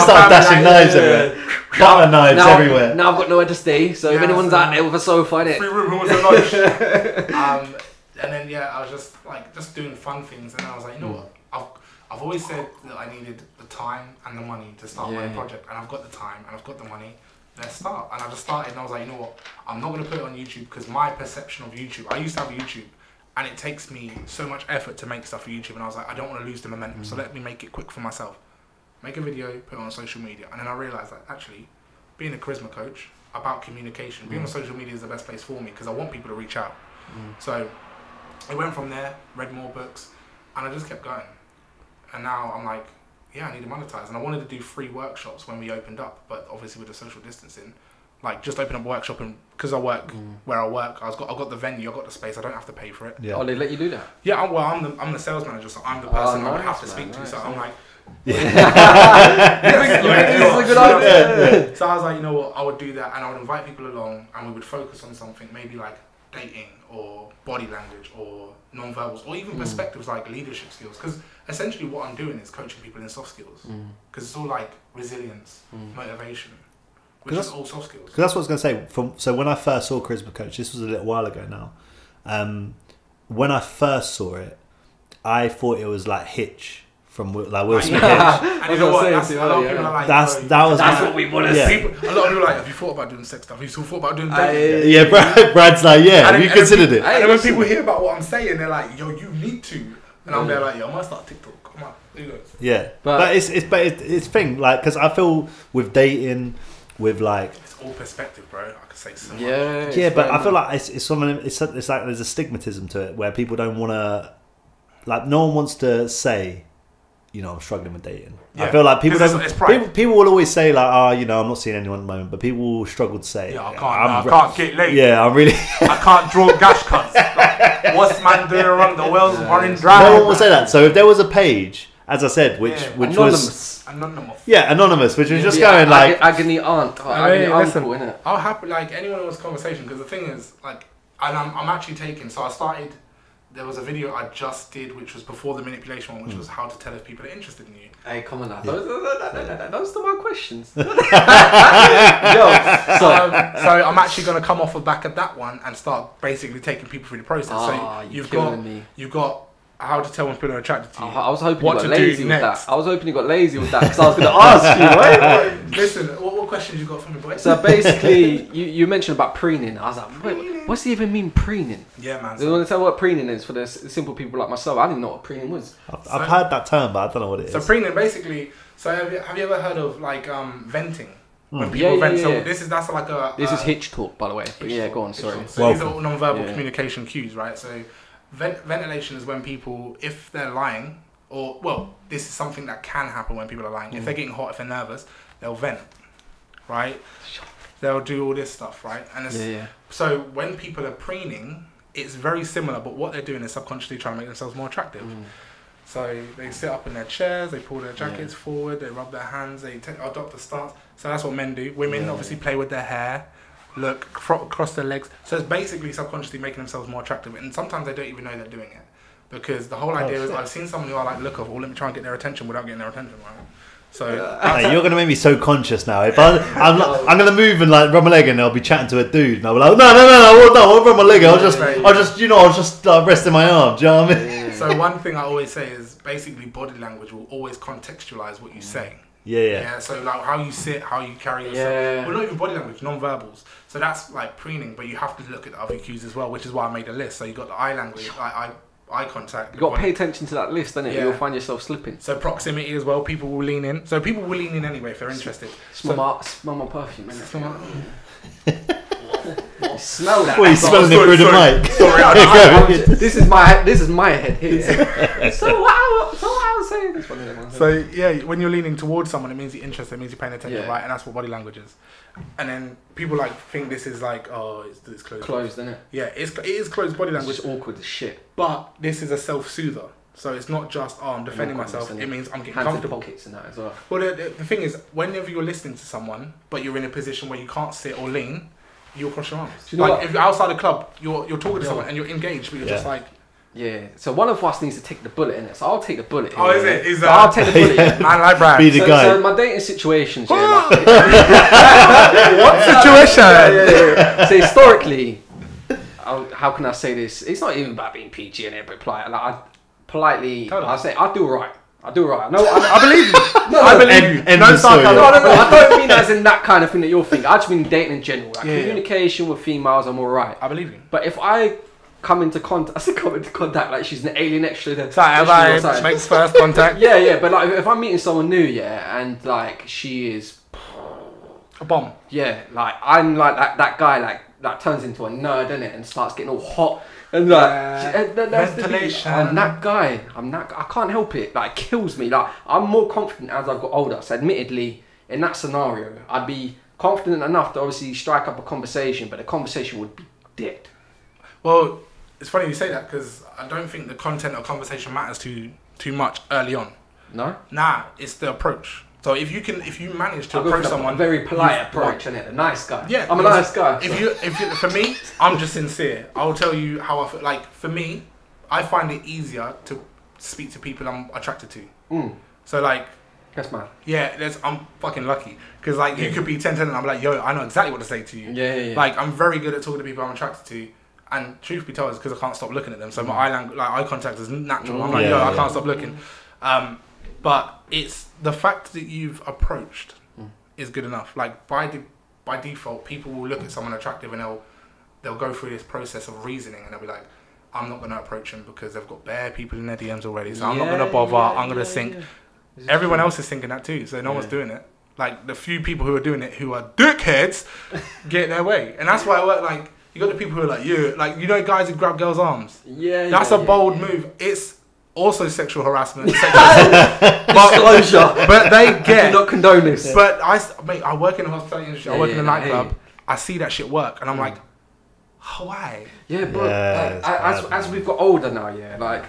S4: start dashing knives everywhere. Butter knives everywhere.
S2: Now I've got nowhere to stay, so if anyone's out there with a sofa in it.
S3: Free room was a lunch. And then, I was just doing fun things. And then I was like, you know what? I've always said that I needed the time and the money to start my project, and I've got the time and I've got the money. Let's start. And I just started, and I was like, you know what? I'm not going to put it on YouTube because my perception of YouTube. I used to have YouTube, and it takes me so much effort to make stuff for YouTube, and I was like, I don't want to lose the momentum, so let me make it quick for myself. Make a video, put it on social media, and then I realized that actually, being a charisma coach about communication, being on social media is the best place for me because I want people to reach out. So I went from there, read more books, and I just kept going. And now I'm like, I need to monetize. And I wanted to do free workshops when we opened up, but obviously with the social distancing, like just open up a workshop, and because I work where I work, I've got the venue, I've got the space, I don't have to pay for it.
S2: Yeah. Oh, they let you do that?
S3: Yeah, I'm the sales manager, so I'm the person I would have to speak to. So I'm like,
S2: this is a good idea.
S3: So I was like, you know what, I would do that, and I would invite people along, and we would focus on something, maybe like dating or body language or non-verbals or even perspectives like leadership skills, because essentially what I'm doing is coaching people in soft skills, because it's all like resilience, motivation, which is all soft skills.
S4: Because that's what I was going to say. So when I first saw Charisma Coach, this was a little while ago now, when I first saw it, I thought it was like Hitch from like Will Smith.
S3: And you know what? That's
S2: what we want to see.
S3: A lot of people are like, have you thought about doing sex stuff? Have you thought about doing dating?
S4: Yeah, Brad's like, have you considered it?
S3: And then when people hear about what I'm saying, they're like, yo, you need to. And I'm there like, yo, I might start TikTok. Come on, who knows? Yeah,
S4: but it's thing like, because I feel with dating, with like,
S3: it's all perspective, bro. I could say so much.
S4: Yeah, but I feel like it's like there's a stigmatism to it where people don't want to, like, no one wants to say, you know, I'm struggling with dating. I feel like people people will always say like, I'm not seeing anyone at the moment, but people will struggle to say,
S3: I can't get laid.
S4: Yeah, I'm really
S3: I can't draw gash cuts. Like, what's man doing around the wells running dry?
S4: No one will say that. So if there was a page, as I said, which
S3: anonymous.
S4: Anonymous, which was just going like
S2: agony aunt, agony uncle, innit?
S3: I'll happy like anyone who wants conversation, because the thing is, like, and I'm actually taking. So I started. There was a video I just did, which was before the manipulation one, which was how to tell if people are interested in you.
S2: Hey, come on now. Those are my questions.
S3: So I'm actually going to come off the back of that one and start basically taking people through the process. So you've got how to tell when people are attracted to you.
S2: I was hoping you got lazy with that. I was hoping you got lazy with that, because I was going to ask you, right?
S3: Listen, what questions you got for me, boy?
S2: So basically, you mentioned about preening. I was like, wait, what's it even mean, preening?
S3: Yeah, man.
S2: Do you want to tell what preening is for the simple people like myself? I didn't know what preening was.
S4: I've heard that term, but I don't know what it is.
S3: So preening, basically, have you ever heard of like venting? When people vent, this is
S2: Hitch talk, by the way. But go on, sorry.
S3: So these are all non-verbal communication cues, right? So ventilation is when people, if they're lying, this is something that can happen when people are lying. If they're getting hot, if they're nervous, they'll vent, right? they'll do all this stuff, right? And it's, so when people are preening, it's very similar, but what they're doing is subconsciously trying to make themselves more attractive. So they sit up in their chairs, they pull their jackets forward, they rub their hands, they adopt a stance. So that's what men do. Women obviously play with their hair, look, cross their legs. So it's basically subconsciously making themselves more attractive. And sometimes they don't even know they're doing it. Because the whole idea is, I've seen someone who I like the look of, let me try and get their attention without getting their attention, right? So
S4: hey, you're gonna make me so conscious now. If I'm gonna move and like rub my leg, and I'll be chatting to a dude, and I'll be like, no, I won't rub my leg. I'll just resting my arm. Do you know what I mean?
S3: So one thing I always say is basically body language will always contextualize what you say.
S4: Yeah.
S3: So like how you sit, how you carry yourself. Well, not even body language, non-verbals. So that's like preening, but you have to look at the other cues as well, which is why I made a list. So you got the eye language, eye contact.
S2: You got to pay attention to that list, don't it? You'll find yourself slipping.
S3: So proximity as well. People will lean in. So people will lean in anyway if they're interested.
S2: Smell my perfume, innit? Smell that.
S4: Well, you smelling it through the mic.
S3: Sorry,
S2: this is my head here. So what I was saying. This one of them ones.
S3: So yeah, when you're leaning towards someone, it means you're interested. It means you're paying attention, right? And that's what body language is. And then people like think this is like, oh, it's closed.
S2: Closed, isn't it?
S3: Yeah, it is closed body language.
S2: It's just awkward as shit.
S3: But this is a self-soother. So it's not just, oh, I'm defending myself. It means I'm getting comfortable.
S2: Pockets and that as well.
S3: Well, the thing is, whenever you're listening to someone, but you're in a position where you can't sit or lean, you'll cross your arms.
S2: You know
S3: like if you're outside a club, you're talking to someone and you're engaged, but you're just like.
S2: Yeah, so one of us needs to take the bullet in it. So I'll take the bullet.
S3: Oh, is it?
S2: So I'll take the bullet.
S3: Man, like Brad.
S4: Be the guy.
S2: So my dating situations, like,
S3: what situation?
S2: So historically, how can I say this? It's not even about being PG and every polite. Like I say I do alright. No, I believe you. No, I believe you.
S4: No,
S2: I don't mean that as in that kind of thing that you're thinking. I just mean dating in general. Like communication with females, I'm alright.
S3: I believe you.
S2: But if I come into contact like she's an alien extra, then
S3: makes first contact.
S2: Yeah, but like if I'm meeting someone new, and like she is
S3: a bomb.
S2: Yeah, like I'm like that guy like turns into a nerd, isn't it, and starts getting all hot and like
S3: ventilation.
S2: I'm that guy. I can't help it. Like it kills me. Like I'm more confident as I've got older. So admittedly, in that scenario, I'd be confident enough to obviously strike up a conversation, but the conversation would be dead.
S3: Well, it's funny you say that because I don't think the content of conversation matters too much early on.
S2: No?
S3: Nah, it's the approach. So if you manage to approach someone,
S2: a very polite approach, isn't it? A nice guy.
S3: Yeah,
S2: I'm a nice guy.
S3: If you, for me, I'm just sincere. I'll tell you how I feel. Like for me, I find it easier to speak to people I'm attracted to. So like,
S2: that's mad.
S3: Yeah, I'm fucking lucky because like you could be 10 and I'm like, yo, I know exactly what to say to you.
S2: Yeah.
S3: Like I'm very good at talking to people I'm attracted to. And truth be told, it's because I can't stop looking at them. So my eye contact is natural. I'm like, I can't stop looking. But it's the fact that you've approached is good enough. Like by default, people will look at someone attractive and they'll go through this process of reasoning and they'll be like, I'm not going to approach them because they've got bare people in their DMs already. So I'm not going to bother. I'm going to think. Everyone else is thinking that too. So no one's doing it. Like the few people who are doing it, who are dickheads, get their way. And that's why I work like. You got the people who are like, you know guys who grab girls' arms? That's a bold move. It's also sexual harassment.
S2: Disclosure.
S3: But they get...
S2: I do not condone this.
S3: But I work in the hospitality industry. I work in a nightclub. I see that shit work. And I'm like, why?
S2: Yeah, bro. As we've got older now, like...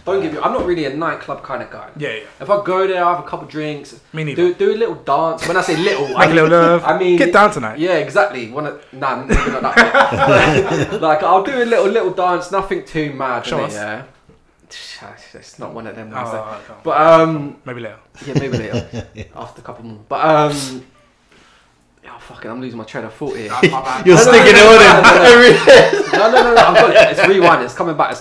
S2: Don't get me. I'm not really a nightclub kind of guy.
S3: Yeah.
S2: If I go there, I have a couple of drinks.
S3: Me neither.
S2: Do a little dance. When I say little,
S3: make a little love.
S2: I mean,
S3: get down tonight.
S2: Yeah, exactly. Maybe not that. Like I'll do a little dance. Nothing too mad.
S3: Show us.
S2: Yeah. It's not one of them ones. But
S3: maybe later.
S2: Yeah, maybe later. After a couple more. But fucking, I'm losing my train of thought here.
S4: You're sticking it on
S2: No. I've got it. It's rewind. It's coming back.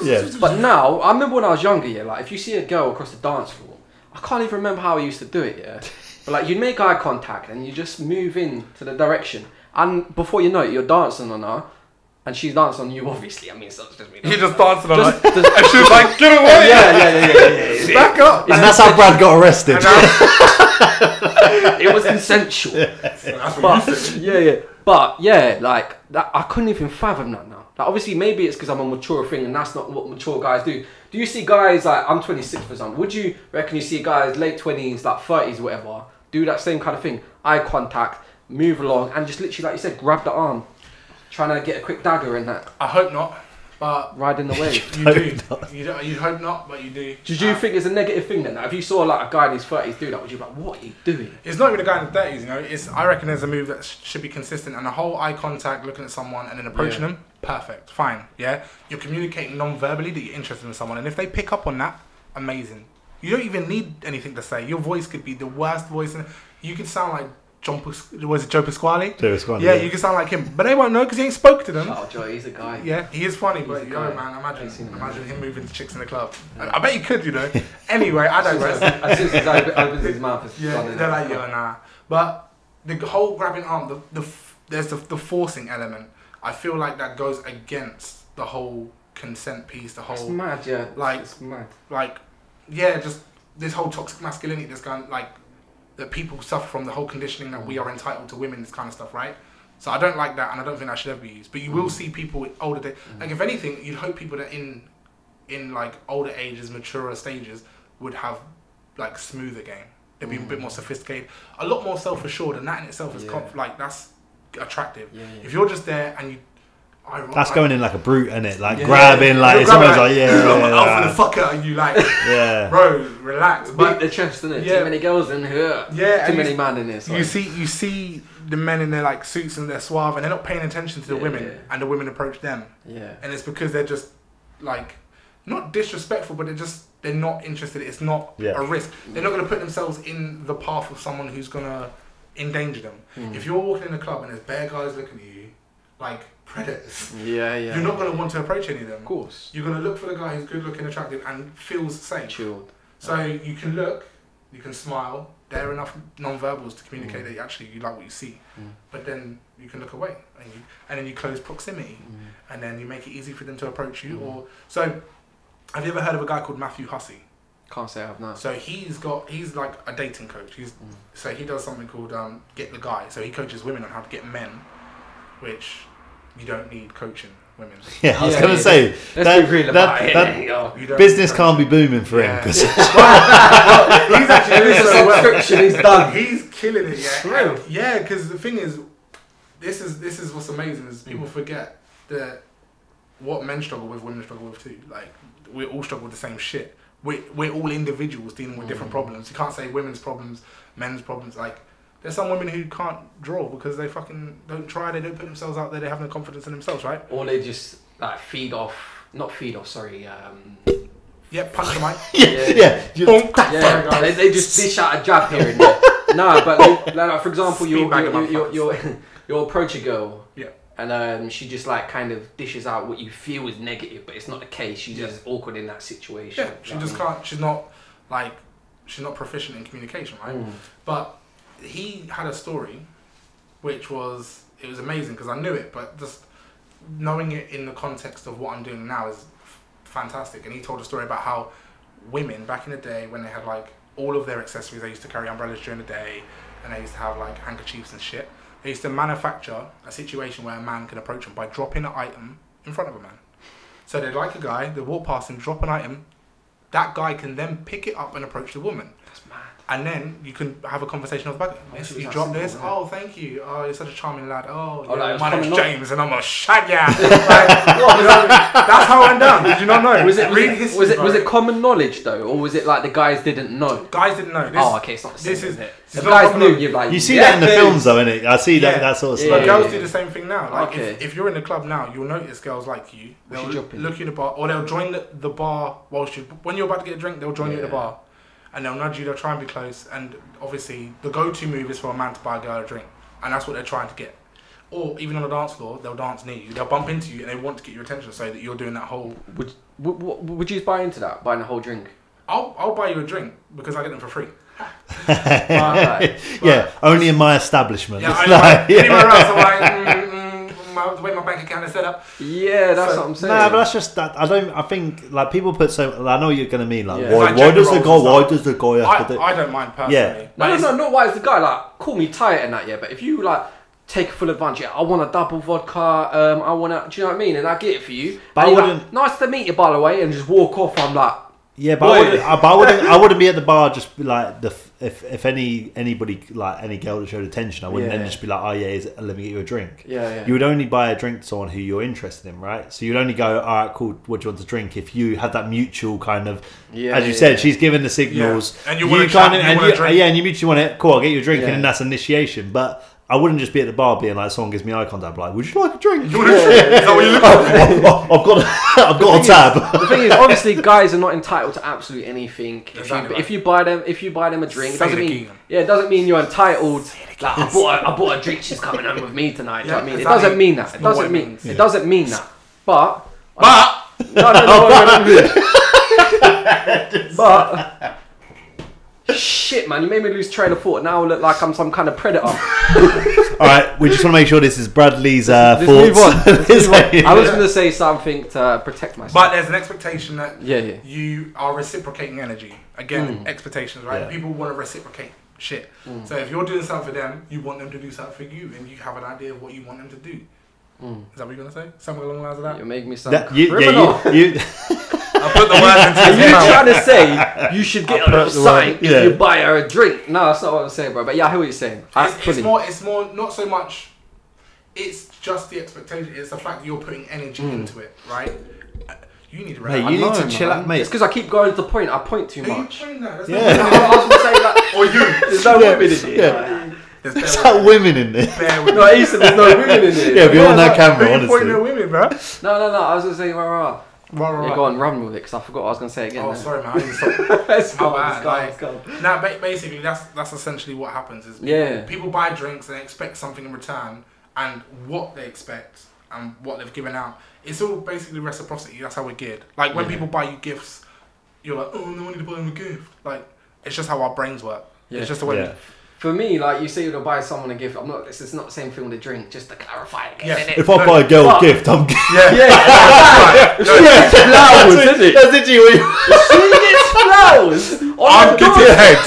S2: Yeah. But now, I remember when I was younger. Like if you see a girl across the dance floor, I can't even remember how I used to do it. Yeah. But like you'd make eye contact and you just move in to the direction, and before you know it, you're dancing on her. And she's dancing on you, obviously. I mean, it's just me.
S3: You just dancing on her. And she was like, get away!
S2: Yeah.
S3: Back up!
S4: And that's how Brad got arrested.
S2: It was consensual. But like, that, I couldn't even fathom that now. Like, obviously, maybe it's because I'm a mature thing and that's not what mature guys do. Do you see guys, like, I'm 26 for example, would you reckon you see guys late 20s, like 30s or whatever, do that same kind of thing? Eye contact. move along, and just literally, like you said, grab the arm, trying to get a quick dagger in that.
S3: I hope not, but
S2: riding the wave.
S3: You do. You hope not, but you do.
S2: Did you think it's a negative thing then? If you saw like a guy in his 30s do that, would you be like, what are you doing?
S3: It's not even a guy in the 30s, you know. I reckon there's a move that should be consistent, and the whole eye contact, looking at someone and then approaching them, perfect, fine, yeah. You're communicating non-verbally that you're interested in someone, and if they pick up on that, amazing. You don't even need anything to say. Your voice could be the worst voice, and you could sound like Joe Pasquale?
S4: Joe Pasquale.
S3: Yeah, you can sound like him, but they won't know because he ain't spoke to them.
S2: Oh, Joe, he's a guy.
S3: Yeah, he is funny, but yo, man, imagine him moving to chicks in the club. I bet you could, you know. Anyway, I digress.
S2: As soon as he opens his mouth,
S3: they're like, yo, nah. But the whole grabbing arm, there's the forcing element. I feel like that goes against the whole consent piece. The whole.
S2: It's mad, yeah.
S3: Like,
S2: it's mad.
S3: Like, yeah, just this whole toxic masculinity that's going like. That people suffer from, the whole conditioning that we are entitled to women, this kind of stuff, right? So I don't like that, and I don't think that should ever be used. But you will see people older days, like if anything, you'd hope people that in like older ages, maturer stages, would have like smoother game. They'd be a bit more sophisticated, a lot more self-assured, and that in itself is like that's attractive. If you're just there and you.
S4: That's going in like a brute, isn't it? Like grabbing, like it's almost like
S3: out for the fucker, and you like, bro, relax.
S2: Beat the chest, isn't it? Too many girls in here. Yeah, too many men in this.
S3: You see the men in their like suits and they're suave, and they're not paying attention to the women, and the women approach them. Yeah, and it's because they're just like not disrespectful, but they're not interested. It's not a risk. They're not going to put themselves in the path of someone who's going to endanger them. If you're walking in a club and there's bare guys looking at you, like. Predators. You're not going to want to approach any of them.
S2: Of course.
S3: You're going to look for the guy who's good looking, attractive, and feels safe.
S2: Chilled.
S3: So you can look, you can smile. There are enough non-verbals to communicate that you like what you see. But then you can look away, and then you close proximity, and then you make it easy for them to approach you. Or so, have you ever heard of a guy called Matthew Hussey?
S2: Can't say I have not.
S3: So he's like a dating coach. So he does something called Get the Guy. So he coaches women on how to get men, which. You don't need coaching women.
S4: Yeah, I was going to say that business can't be booming for him because
S3: he's actually doing so well. He's done. He's killing it. Yeah, yeah. Because the thing is, this is what's amazing is people forget that what men struggle with, women struggle with too. Like we all struggle with the same shit. We're all individuals dealing with different problems. You can't say women's problems, men's problems. Like. There's some women who can't draw because they fucking don't try, they don't put themselves out there, they have no confidence in themselves, right?
S2: Or they just like punch the mic. They just dish out a jab here and there. No, but like, for example, you'll approach a girl, and she just like kind of dishes out what you feel is negative, but it's not the case. She's just awkward in that situation.
S3: Yeah, she just can't. She's not proficient in communication, right? But he had a story, which was amazing because I knew it, but just knowing it in the context of what I'm doing now is fantastic. And he told a story about how women back in the day, when they had like all of their accessories, they used to carry umbrellas during the day, and they used to have like handkerchiefs and shit. They used to manufacture a situation where a man can approach them by dropping an item in front of a man. So they'd like a guy, they walk past him, drop an item. That guy can then pick it up and approach the woman.
S2: That's mad. And
S3: then you can have a conversation off the back. You drop this. Oh, thank you. Oh, you're such a charming lad. Oh, yeah, my name's James, and I'm gonna shag ya. That's how I'm done. Did you not know?
S2: Was it common knowledge though, or was it like the guys didn't know?
S3: Guys didn't know.
S2: Okay, it's not the same.
S3: This is it.
S2: The guys knew. You're like
S4: you see that in the films though, innit? I see that sort of stuff.
S3: But girls do the same thing now. Like if you're in the club now, you'll notice girls like you. They'll look you in the bar, or they'll join the bar when you're about to get a drink. They'll join you at the bar. And they'll nudge you, they'll try and be close, and obviously the go-to move is for a man to buy a girl a drink, and that's what they're trying to get. Or even on the dance floor, they'll dance near you, they'll bump into you, and they want to get your attention so that you're doing that whole...
S2: Would you buy into that, buying a whole drink?
S3: I'll buy you a drink, because I get them for free.
S4: Only in my establishment.
S3: Yeah, anywhere else, I'm like... the way my bank account is set up.
S2: Yeah, that's what I'm saying.
S4: Nah, but that's just that. I think like people put so. I know what you're gonna mean. Like, why does the guy have to do?
S3: I don't mind personally.
S4: Yeah.
S2: No. Not why is the guy like call me tight and that. Yeah, but if you like take full advantage. I want a double vodka. I want to. Do you know what I mean? And I get it for you.
S4: But I wouldn't.
S2: Like, nice to meet you, by the way, and just walk off. I'm like.
S4: Yeah, but I wouldn't be at the bar just like if anybody like any girl that showed attention, I wouldn't then just be like, oh yeah, let me get you a drink.
S2: Yeah.
S4: You would only buy a drink to someone who you're interested in, right? So you'd only go, all right, cool, what do you want to drink? If you had that mutual kind of, as you said, she's given the signals,
S3: and you want to drink,
S4: and you mutually want it. Cool, I'll get you a drink, and then that's initiation. But I wouldn't just be at the bar being like, someone gives me eye contact, like, would you like a drink? Is that what you're looking for? I've got a tab.
S2: The thing is, obviously, guys are not entitled to absolutely anything. If you buy them a drink, it doesn't mean you're entitled. Like, I bought a drink. She's coming home with me tonight. Do you know what I mean? It doesn't mean that. It doesn't mean that. But but. Shit, man, you made me lose train of thought. Now I look like I'm some kind of predator.
S4: Alright, we just want to make sure this is Bradley's thoughts.
S2: Move on. I was going to say something to protect myself.
S3: But there's an expectation that you are reciprocating energy. Again, expectations, right? People want to reciprocate shit. So if you're doing something for them, you want them to do something for you, and you have an idea of what you want them to do. Is that what you're going to say? Something along the lines of that?
S2: You make me sound criminal.
S3: I put the word into his mouth.
S2: Are you trying to say you should get a little sign if you buy her a drink? No, that's not what I'm saying, bro. But yeah, I hear what you're saying.
S3: It's more, not so much, it's just the expectation. It's the fact that you're putting energy into it, right? You need to relax.
S4: Mate, you need to chill out, mate.
S2: It's because I keep going to the point. I point too much.
S3: I was going to
S2: say that.
S3: Or you.
S2: There's no women in here.
S4: There's no women in there.
S2: No, he said there's no women in here.
S4: Yeah, if you're on that camera, honestly.
S3: Pointing at women, bro.
S2: No. I was going to say, right. Yeah, go on, run with it, because I forgot what I was going to say again.
S3: Oh, sorry, man. I didn't stop.
S2: Let's go.
S3: Basically, that's essentially what happens. Is people buy drinks and they expect something in return, and what they expect and what they've given out, it's all basically reciprocity. That's how we're geared. Like, when people buy you gifts, you're like, oh, no, I need to buy them a gift. Like, it's just how our brains work. It's just the way
S2: For me, like you say, you'll buy someone a gift. It's not the same thing with a drink. Just to clarify it.
S4: If I buy a girl a gift, I'm
S2: flowers, isn't it?
S4: That's literally
S2: She gets flowers.
S3: I'm good
S2: head.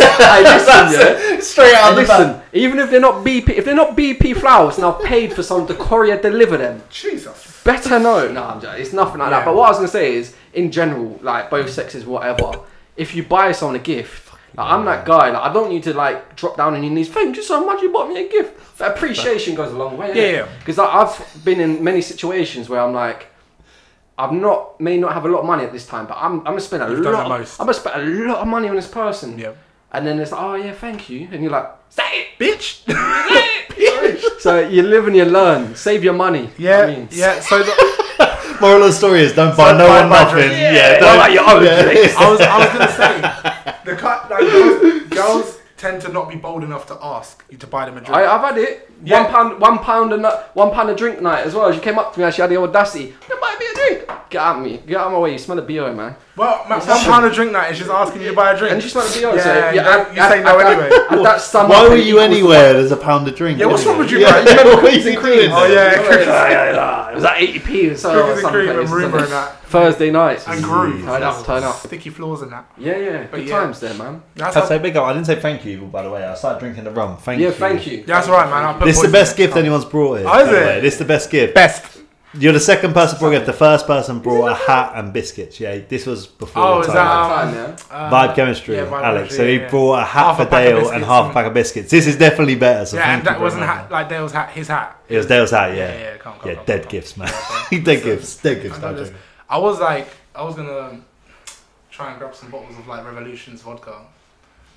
S4: Straight out of the van.
S2: Even if they're not BP flowers, and I've paid for someone to courier deliver them.
S3: Jesus.
S2: Better know. No, I'm joking. It's nothing like that. But what I was gonna say is, in general, like both sexes, whatever. If you buy someone a gift. Like, I'm that guy. Like, I don't need to like drop down on your knees. Thank you so much. You bought me a gift. But appreciation goes a long way.
S3: Yeah.
S2: Because I've been in many situations where I'm like, may not have a lot of money at this time, but I'm gonna spend a lot. I'm gonna spend a lot of money on this person.
S3: Yeah.
S2: And then it's like, oh yeah, thank you. And you're like, say it,
S3: bitch.
S2: bitch. So you live and you learn. Save your money.
S3: Yeah.
S2: I mean.
S3: Yeah. So.
S4: Moral of the story is don't buy no one nothing.
S2: Don't buy your own drinks.
S3: I was gonna say girls tend to not be bold enough to ask you to buy them a drink.
S2: I've had it. Yeah. £1 a drink night as well. She came up to me and she had the audacity. You buy me a drink. Get out of me. Get out of my way. You smell of BO, man.
S3: Well, £1 a drink night is just asking you to buy a drink.
S2: And she smelled of BO.
S3: You say no anyway.
S4: Why were you anywhere? There's a £1 a drink.
S3: Yeah, what's wrong with you, bro?
S4: You remember cookies and cream?
S3: Oh yeah,
S2: it was like 80p or so.
S3: Cookies and cream and rumour and that.
S2: Thursday nights.
S3: And groove.
S2: Turn up.
S3: Sticky floors and that.
S2: Yeah. Good times there, man.
S4: I'd say big up. I didn't say thank you, by the way. I started drinking the rum. Thank you.
S2: Yeah, thank you.
S3: That's right, man.
S4: This is the best gift anyone's brought in.
S3: Oh, is it?
S4: This is the best gift.
S3: Best.
S4: You're the second person brought a gift. The first person brought a hat and biscuits. Yeah, this was before your time. Vibe Chemistry, Alex. So he brought a hat for Dale and half a pack of biscuits. This is definitely better. So
S3: and that wasn't like Dale's hat, his hat.
S4: It was Dale's hat,
S3: yeah.
S4: Dead gifts, man. Dead gifts.
S3: I was gonna try and grab some bottles of like Revolution's vodka.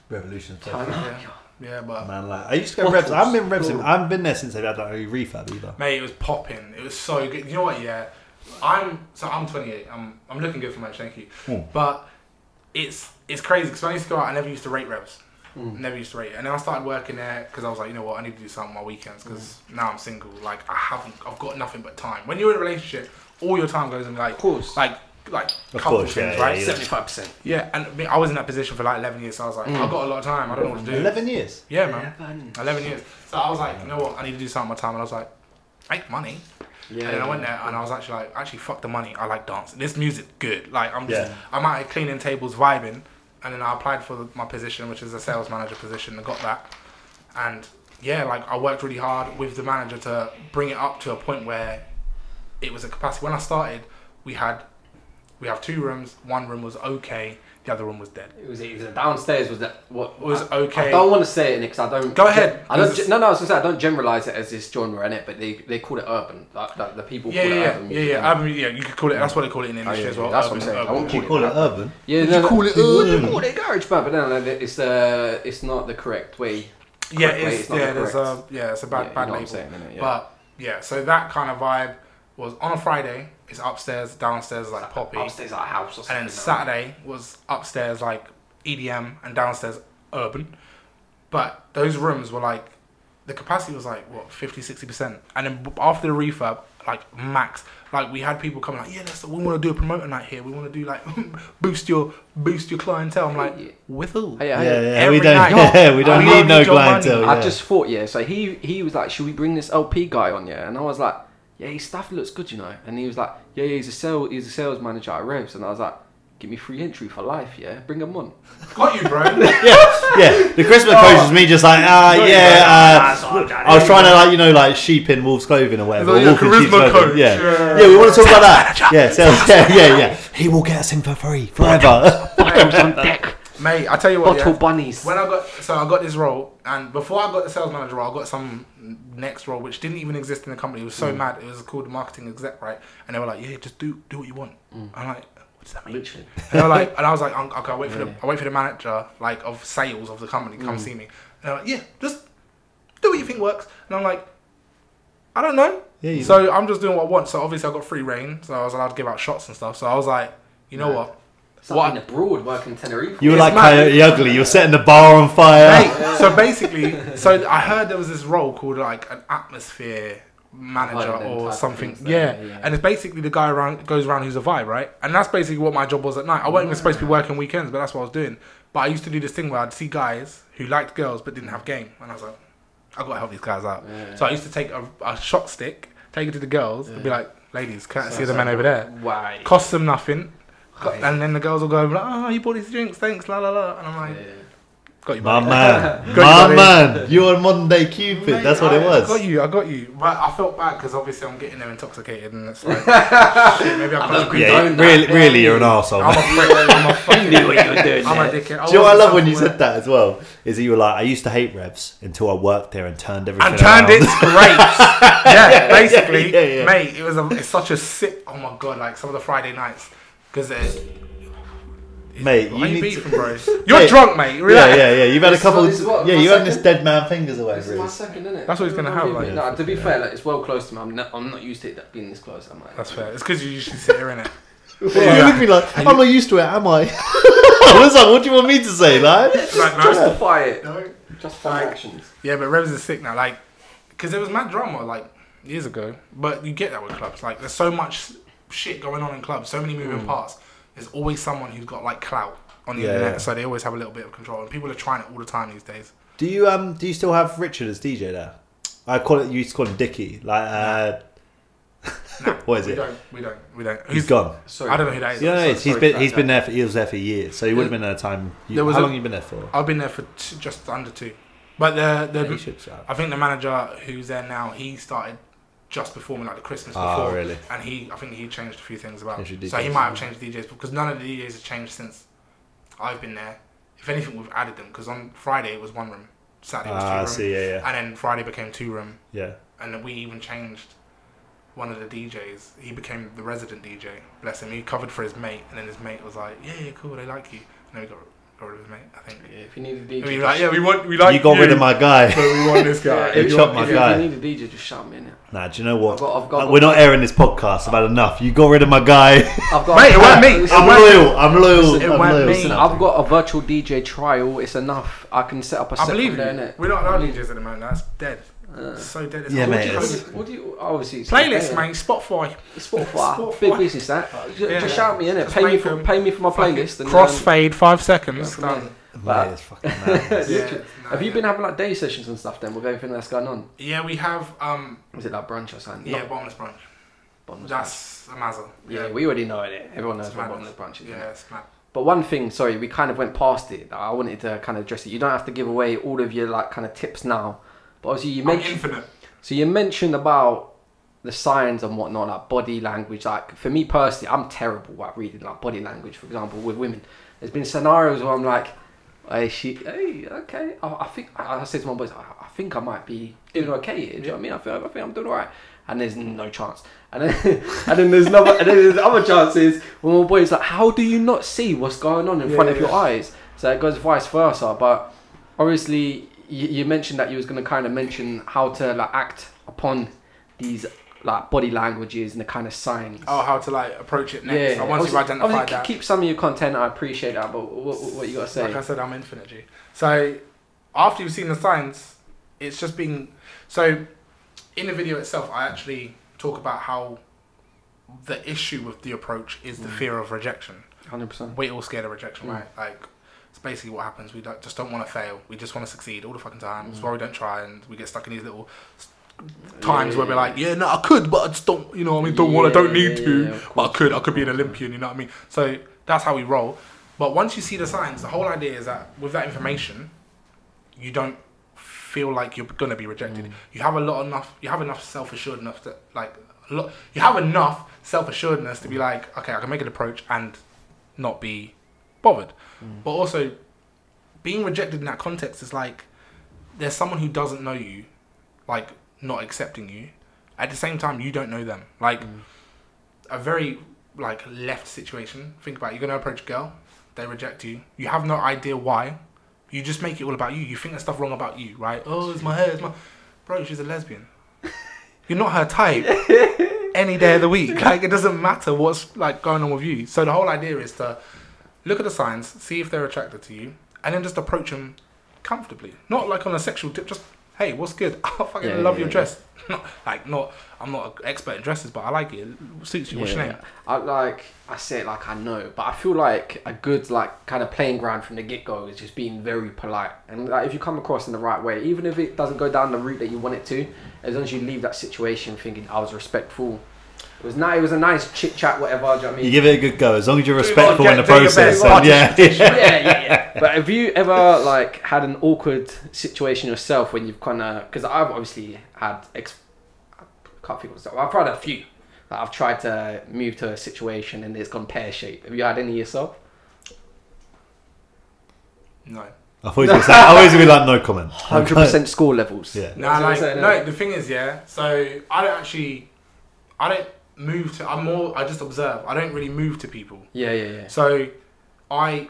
S4: Revolution's
S3: vodka. Yeah, but
S4: man, like I used to go Revs. I haven't been there since they've had that refurb either.
S3: Mate, it was popping. It was so good. You know what? Yeah, I'm 28. I'm looking good for my age. Thank you. But it's crazy because when I used to go out, I never used to rate Revs. Never used to rate it. And then I started working there because I was like, you know what? I need to do something on my weekends because now I'm single. Like I've got nothing but time. When you're in a relationship, all your time goes in like couple things, right?
S2: 75%.
S3: Yeah, and I was in that position for like 11 years, so I was like, I've got a lot of time, I don't know what to do.
S4: 11 years?
S3: Yeah, man. 11 years. So I was like, you know what, I need to do something with my time, and I was like, make money. Yeah. And then I went there, and I was actually like, fuck the money, I like dancing. This music's good. Like, I'm out here cleaning tables, vibing, and then I applied for my position, which is a sales manager position, and got that. And yeah, like, I worked really hard with the manager to bring it up to a point where it was a capacity. When I started, we had we have 2 rooms. One room was okay. The other room was dead.
S2: It was either downstairs. Was that what
S3: was okay?
S2: I don't want to say it because I don't.
S3: Go ahead.
S2: I don't. No, I was gonna say I don't generalize it as this genre in it, but they call it urban. Like the people call it urban.
S3: Urban. Yeah, you could call it. That's what they call it in the industry as well.
S2: That's
S3: urban,
S2: what I'm saying.
S3: urban.
S2: I won't
S4: call it urban.
S2: Yeah,
S3: you call it urban.
S2: You call it garage band, but no, it's not the correct way.
S3: Yeah, it's a bad label.
S2: Saying,
S3: But yeah, so that kind of vibe was on a Friday. It's upstairs, downstairs like poppy.
S2: Upstairs like a house or something.
S3: And then Saturday was upstairs like EDM and downstairs urban. But those rooms were like, the capacity was like, what, 50-60%. And then after the refurb, like max, like we had people coming like, yeah, we want to do a promoter night here. We want to do like, boost your clientele. I'm like, with who?
S4: We don't need no clientele.
S2: I just thought, so he was like, should we bring this LP guy on, And I was like, yeah, his stuff looks good, And he was like, yeah, he's a sales manager at Revs. And I was like, give me free entry for life, bring him on.
S3: Got you, bro.
S4: The Charisma Coach was me just like, I was trying to like sheep in wolf's clothing or whatever.
S3: Charisma Coach.
S4: Yeah, we want to talk about that. Yeah, he will get us in for free forever.
S2: Bottles on deck.
S3: Mate, I tell you what,
S2: Bottle bunnies.
S3: When I got this role, and before I got the sales manager role, I got some next role which didn't even exist in the company. It was so mad. It was called the marketing exec, right? And they were like, yeah, just do what you want. I'm like, what does that mean? Literally. And they were like, and I was like, okay, I wait for the manager like of sales of the company to come see me. And they're like, yeah, just do what you think works. And I'm like, I don't know. Yeah, so I'm just doing what I want. So obviously I got free reign, so I was allowed to give out shots and stuff. So I was like, you know what?
S2: Something abroad working in Tenerife.
S4: You were like Coyote Ugly. You were setting the bar on fire.
S3: Mate, so basically, I heard there was this role called like an atmosphere manager or something. And it's basically the guy goes around who's a vibe, right? And that's basically what my job was at night. I wasn't even supposed to be working weekends, but that's what I was doing. But I used to do this thing where I'd see guys who liked girls but didn't have game, and I was like, I gotta help these guys out. So I used to take a shot stick, take it to the girls, and be like, ladies, can't see the men over there.
S2: Why?
S3: Cost them nothing. And then the girls will go like, oh, you bought these drinks, thanks, la la la. And I'm like, got you,
S4: my man. You're a modern day Cupid. Mate, that's what it was.
S3: I got you. But I felt bad because obviously I'm getting them intoxicated, and it's like, shit, maybe
S4: really, you're an arsehole.
S3: I'm a fucking
S2: knew what you were doing.
S3: I'm a dickhead.
S4: Do you know what I love when you said that as well? Is that you were like, I used to hate Revs until I worked there and turned everything around.
S3: It great. Basically, mate, it's such a sick. Oh my god, like some of the Friday nights. Because
S4: mate,
S3: you need beefing, bro. You're drunk, mate. Relax.
S4: Yeah. You've had a couple. You had this dead man fingers away.
S2: This is my second, isn't it?
S3: That's what he's gonna have. Like,
S2: no, to be fair, like, it's well close to me. I'm not used to it being this close. Am I?
S3: That's fair. It's because you usually sit here in it.
S4: You look at me like, I'm not used to it, am I? I was like, what do you want me to say, like?
S2: Justify it. No, justify actions.
S3: Yeah, but Revs is sick now. Like, because there was mad drama like years ago. But you get that with clubs. Like, there's so much shit going on in clubs. So many moving parts. There's always someone who's got like clout on the internet, so they always have a little bit of control, and people are trying it all the time these days. Do
S4: you still have Richard as DJ there? You used to call him Dickie, like
S3: no,
S4: what is it?
S3: We don't.
S4: He's gone.
S3: Sorry, I don't know who that is.
S4: Yeah, he's been there. He was there for years, so he would have been there a time. How long have you been there for?
S3: I've been there for just under 2. But I think the manager who's there now, he started just before me, like the Christmas before.
S4: Really?
S3: And I think he changed a few things about. So he might have changed DJs because none of the DJs have changed since I've been there. If anything, we've added them because on Friday it was 1 room, Saturday was 2 room, and then Friday became 2 room. Yeah. And then we even changed one of the DJs. He became the resident DJ. Bless him. He covered for his mate, and then his mate was like, "Yeah, cool, they like you." And then we got rid of his mate, I think.
S2: Yeah, if you need a DJ,
S3: we like, we like
S4: you. Got rid of my guy.
S3: So we want this guy.
S4: You chopped my guy.
S2: If you need a DJ, just shout me in it.
S4: Nah, do you know what? We're not airing this podcast. I've had enough. You got rid of my guy.
S3: Mate, it weren't me.
S4: I'm loyal.
S2: Listen, I've got a virtual DJ trial. It's enough. I can set up a set.
S3: I believe you. We're not allowed DJs at the moment. That's dead. So dead. It's
S4: mate.
S2: What do you obviously
S3: playlist, mate?
S2: Spotify. Big business that. Just shout me in it. Pay me for my playlist.
S3: Crossfade 5 seconds. Done.
S4: Mate, it's fucking mad.
S2: Have you been having like day sessions and stuff then with everything that's going on?
S3: Yeah, we have.
S2: Was it like brunch or something?
S3: Yeah, bottomless brunch. That's a mazza.
S2: Yeah, we already know it. Everyone knows what bottomless brunch is.
S3: Yeah, it's mad.
S2: But one thing, sorry, we kind of went past it. I wanted to kind of address it. You don't have to give away all of your like kind of tips now. But obviously you mentioned.
S3: Infinite.
S2: So you mentioned about the signs and whatnot, like body language. Like for me personally, I'm terrible at reading like body language. For example, with women, there's been scenarios where I'm like, hey, okay. I think I said to my boys, I think I might be doing okay here. Do you know what I mean? I think I'm doing alright. And there's no chance. And then there's other chances when my boy's like, how do you not see what's going on in front of your eyes? So it goes vice versa. But obviously, you mentioned that you was going to kind of mention how to like act upon these like body languages and the kind of signs.
S3: Oh, how to like approach it next.
S2: Yeah.
S3: Once you've identified that.
S2: Keep some of your content. I appreciate that. But what you got to say?
S3: Like I said, I'm infinite, G. So after you've seen the signs, it's just being... So in the video itself, I actually talk about how the issue with the approach is the fear of rejection.
S2: 100%.
S3: We're all scared of rejection, right? Like, it's basically what happens. We just don't want to fail. We just want to succeed all the fucking time. That's why we don't try, and we get stuck in these little times where we're like, no, I could, but I just don't, you know what I mean, I don't need to, but I could be an Olympian, you know what I mean? So that's how we roll. But once you see the signs, the whole idea is that with that information, you don't feel like you're gonna be rejected. You have enough self-assured enough to you have enough self-assuredness to be like, okay, I can make an approach and not be bothered. But also, being rejected in that context is like, there's someone who doesn't know you, like not accepting you. At the same time, you don't know them. Like a very like left situation. Think about it. You're gonna approach a girl, they reject you. You have no idea why. You just make it all about you. You think there's stuff wrong about you, right? Oh, it's my hair. Bro, she's a lesbian. You're not her type. Any day of the week. Like, it doesn't matter what's like going on with you. So the whole idea is to look at the signs, see if they're attracted to you, and then just approach them comfortably. Not like on a sexual tip. Just, hey, what's good? I fucking love your dress. I'm not an expert in dresses, but I like it. It suits you. What's your name?
S2: I say it like I know, but I feel like a good like kind of playing ground from the get-go is just being very polite. And like if you come across in the right way, even if it doesn't go down the route that you want it to, as long as you leave that situation thinking I was respectful. It was nice. It was a nice chit chat, whatever. Do you know what I mean?
S4: You give it a good go, as long as you're respectful in the process.
S2: Yeah. But have you ever like had an awkward situation yourself when you've kind of? Because I've obviously had. I can't think of stuff. I've tried a few. Like I've tried to move to a situation and it's gone pear shaped. Have you had any yourself?
S3: No.
S4: I thought you were going to say. I always be like, no comment.
S2: 100% score levels.
S4: Yeah.
S3: No. The thing is, so I don't move to. I just observe. I don't really move to people.
S2: Yeah.
S3: So when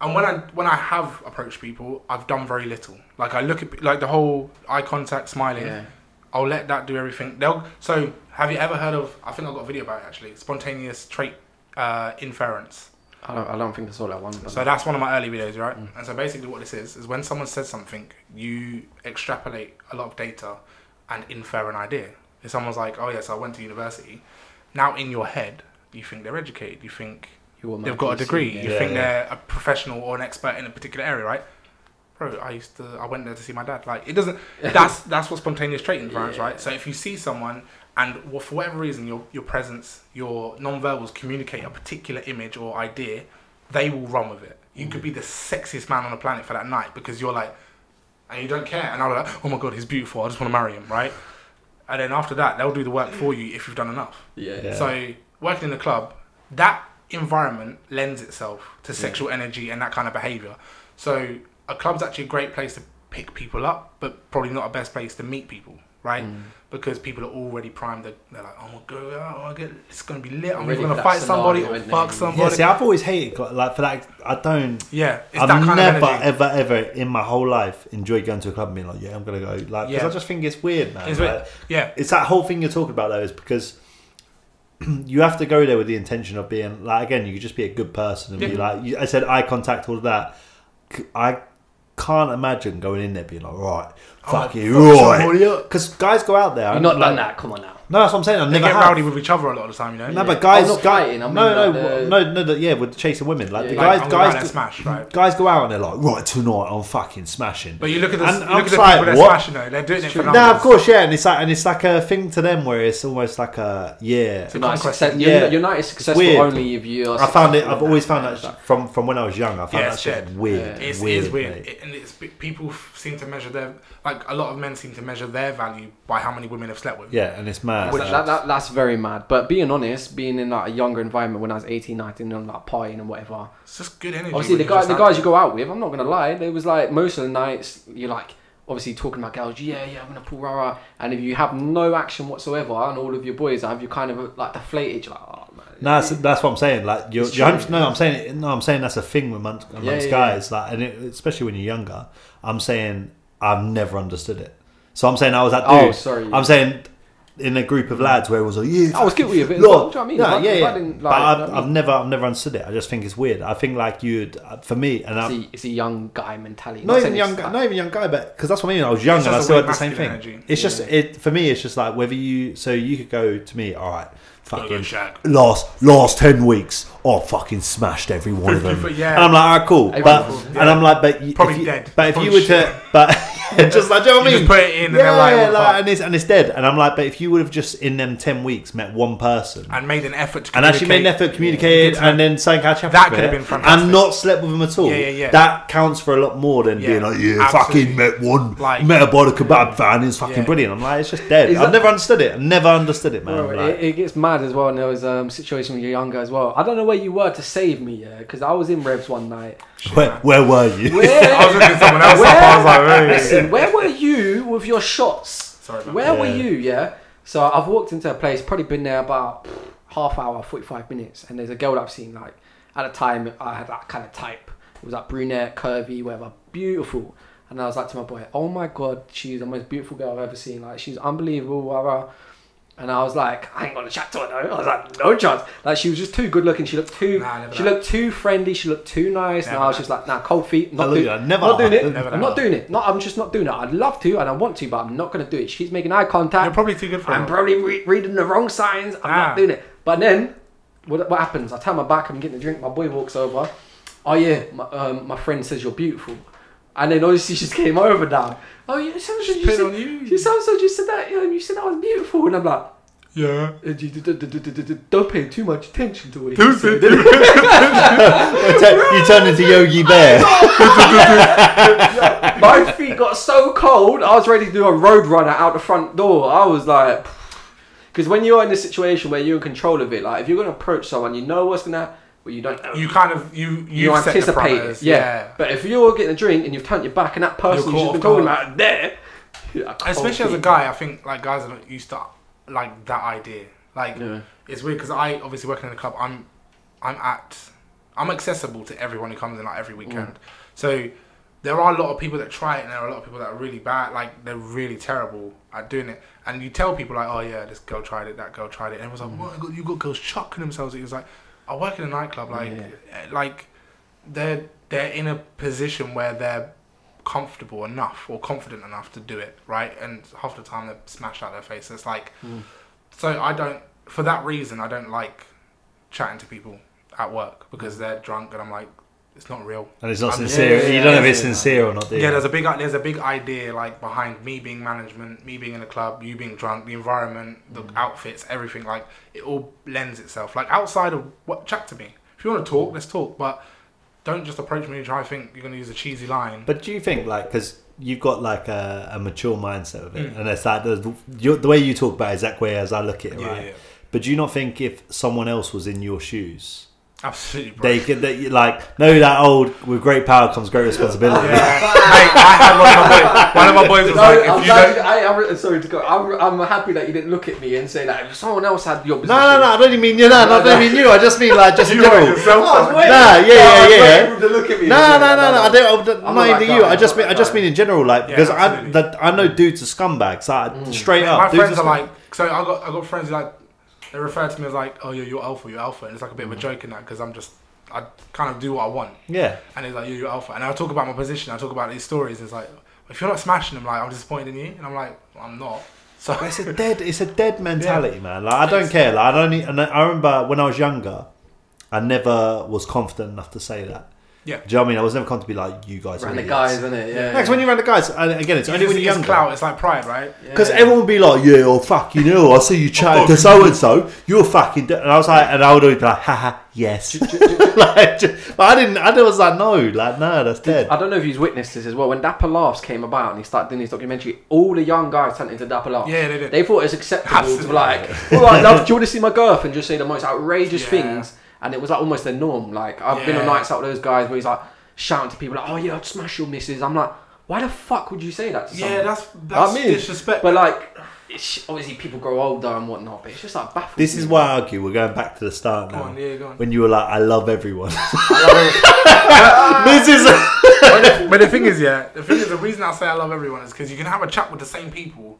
S3: I have approached people, I've done very little. Like I look at like the whole eye contact, smiling. Yeah. I'll let that do everything. So have you ever heard of? I think I've got a video about it actually. Spontaneous trait inference.
S2: I don't think I saw that one.
S3: So that's one of my early videos, right? And so basically what this is when someone says something, you extrapolate a lot of data and infer an idea. If someone's like, oh yes, I went to university. Now in your head, you think they're educated. You think they've got a degree. You think they're a professional or an expert in a particular area, right? Bro, I went there to see my dad. Like it doesn't. That's what spontaneous trait inference, right? So if you see someone and for whatever reason your presence, your non-verbals communicate a particular image or idea, they will run with it. You could be the sexiest man on the planet for that night because you're like, and you don't care. And I'll be like, oh my god, he's beautiful. I just want to marry him, right? And then after that, they'll do the work for you if you've done enough. Yeah. So working in a club, that environment lends itself to sexual energy and that kind of behaviour. So a club's actually a great place to pick people up, but probably not a best place to meet people, right? Because people are already primed. They're like, oh my god, it's going to be lit. I'm either going to fight somebody or fuck somebody.
S4: Yeah, see, I've always hated, like for that, I don't...
S3: Yeah, it's
S4: I've
S3: that kind
S4: never,
S3: of energy.
S4: ever in my whole life enjoyed going to a club and being like, I'm going to go. Like, because I just think it's weird, man.
S3: It's weird. Yeah.
S4: It's that whole thing you're talking about, though, is because you have to go there with the intention of being, like, again, you could just be a good person and be like, I said eye contact, all of that. I can't imagine going in there being like, right, fuck you, right. Because guys go out there.
S2: You've not done that, come on now.
S4: No, that's what I'm saying.
S3: They get rowdy with each other a lot of the time, you know.
S4: No, but guys,
S2: not fighting.
S4: No, with chasing women, like the guys
S3: smash, right?
S4: Guys go out and they're like, right, tonight I'm fucking smashing.
S3: But you look at the people they're smashing though. They're doing it for numbers.
S4: No, of course, yeah, and it's like a thing to them where it's almost like a
S2: You're not as successful only if you.
S4: I've always found that from when I was young. I found that shit weird.
S3: It is weird, and it's people seem to measure their a lot of men seem to measure their value by how many women they've slept with.
S4: Yeah, and it's mad. No,
S2: that's very mad. But being honest, being in like a younger environment when I was 18, 19, and like partying and whatever,
S3: it's just good energy.
S2: obviously the guys you go out with, I'm not gonna lie, there was like most of the nights you're like obviously talking about girls, yeah, I'm gonna pull rah, and if you have no action whatsoever and all of your boys have, you kind of like deflated, you're like, oh man.
S4: No, that's what I'm saying. Like you're I'm saying that's a thing amongst guys. Like, and especially when you're younger. I'm saying I've never understood it. So I'm saying I was that dude.
S2: Oh, sorry.
S4: I'm saying in a group of lads where it was like, yeah,
S2: I was guilty of it. Look, do you know what I mean?
S4: Yeah.
S2: I didn't,
S4: but I've never understood it. I just think it's weird. I think like for me, and
S2: it's a young guy mentality.
S4: Not even young guy, but because that's what I mean. I was young and I still had the same thing. Energy. It's just for me. It's just like whether you could go to me, all right. Fucking last 10 weeks, I fucking smashed every one of them. And I'm like, alright, cool. And I'm like,
S3: probably dead.
S4: But if you were to, just like, do you know what I mean?
S3: Just put it in, and they're like,
S4: and it's dead. And I'm like, but if you would have just in them 10 weeks met one person
S3: and made an effort to
S4: and actually made an effort to communicate, and then something catch up,
S3: that could have been fantastic.
S4: And not slept with them at all. That counts for a lot more than being like, fucking met a body kebab fan. It's fucking brilliant. I'm like, it's just dead. I've never understood it. Man.
S2: It gets mad as well. And there was a situation when you're younger as well. I don't know where you were to save me, because I was in Revs one night.
S4: Where were you?
S3: I was looking at someone else. I was like, hey.
S2: Listen, where were you with your shots?
S3: Sorry,
S2: where were you? Yeah. So I've walked into a place, probably been there about half hour, 45 minutes, and there's a girl that I've seen, like, at the time I had that kind of type. It was like brunette, curvy, whatever, beautiful. And I was like to my boy, oh my god, she's the most beautiful girl I've ever seen. Like, she's unbelievable, whatever. And I was like, I ain't gonna chat to her though. I was like, no chance. Like, she was just too good looking. She looked too friendly. She looked too nice. And I was just like, nah, cold feet. Not doing it. I'm not doing it. I'm just not doing it. I'd love to and I want to, but I'm not gonna do it. She keeps making eye contact.
S3: You're probably too good for it.
S2: I'm probably reading the wrong signs. I'm not doing it. But then, what happens? I turn my back. I'm getting a drink. My boy walks over. Oh yeah, my friend says you're beautiful. And then obviously she just came over now. Oh, you so-and-so just said that. You said that was beautiful. And I'm like,
S3: yeah.
S2: Don't pay too much attention to it.
S4: You turned into Yogi Bear.
S2: My feet got so cold, I was ready to do a road runner out the front door. I was like, because when you're in a situation where you're in control of it, like if you're going to approach someone, you know what's going to. But you don't.
S3: You kind of you
S2: anticipate it, yeah. But if you're getting a drink and you've turned your back and that person you've been talking about there,
S3: especially as a guy, I think like guys are not used to like that idea. Like it's weird because I obviously working in a club. I'm accessible to everyone who comes in like every weekend. So there are a lot of people that try it, and there are a lot of people that are really bad. Like they're really terrible at doing it. And you tell people like, oh yeah, this girl tried it, that girl tried it, and it was like, what? You got girls chucking themselves. It was like. I work in a nightclub, like they're in a position where they're comfortable enough or confident enough to do it, right? And half the time they're smashed out their face. It's like, so I don't, for that reason, I don't like chatting to people at work because they're drunk and I'm like, it's not real.
S4: And it's not sincere. You don't know if it's sincere or not, do you?
S3: Yeah, there's a big idea like behind me being management, me being in a club, you being drunk, the environment, the outfits, everything. Like it all lends itself. Like outside of chat to me. If you want to talk, let's talk. But don't just approach me and try to think you're going to use a cheesy line.
S4: But do you think like because you've got like a mature mindset of it, and it's like the way you talk about it is that way as I look at it, right? Yeah. But do you not think if someone else was in your shoes?
S3: Absolutely, bro.
S4: They could, like, know that old, with great power comes great responsibility.
S3: Yeah. I had one of my boys was like,
S2: sorry to go. I'm happy that you didn't look at me and say that if someone else had your position.
S4: No, I don't even mean you. I don't mean you. I just mean like just in general.
S2: Yeah.
S4: Look at me. No. I'm not even you. I just mean in general, like because I know dudes are scumbags. Like straight up.
S3: My friends are like, so I got friends who like. They refer to me as like, oh yeah, you're alpha, and it's like a bit of a joke in that because I kind of do what I want.
S4: Yeah.
S3: And it's like, you're alpha, and I talk about my position, I talk about these stories. It's like, if you're not smashing them, like I'm disappointed in you, and I'm like, well, I'm not. So
S4: it's a dead mentality, man. Like I don't care. Like I remember when I was younger, I never was confident enough to say that.
S3: Yeah.
S4: Do you know what I mean? I was never come to be like, you guys
S2: Around
S4: are
S2: the
S4: idiots.
S2: guys, isn't it? Yeah.
S4: Next, when you're around the guys, and again, it's only when you're younger.
S3: Clout, it's like pride, right?
S4: Because everyone would be like, yeah, oh, fuck, you know, I see you chatting to so-and-so, you're fucking... And I was like, and I would always be like, haha, yes. But I was like, no, that's dead.
S2: I don't know if you've witnessed this as well. When Dapper Laughs came about and he started doing his documentary, all the young guys turned into Dapper Laughs.
S3: Yeah, they did.
S2: They thought it was acceptable to be like, all right, love, do you want to see my girth? And just say the most outrageous things. And it was like almost the norm. Like, I've been on nights out with those guys where he's like shouting to people like, oh yeah, I'd smash your missus. I'm like, why the fuck would you say that to someone?
S3: Yeah, that's disrespect.
S2: But like, obviously people grow older and whatnot, but it's just like baffling.
S4: This is why I argue, we're going back to the start now.
S3: Go on, go on.
S4: When you were like, I love everyone.
S3: This is... but the thing is, the reason I say I love everyone is because you can have a chat with the same people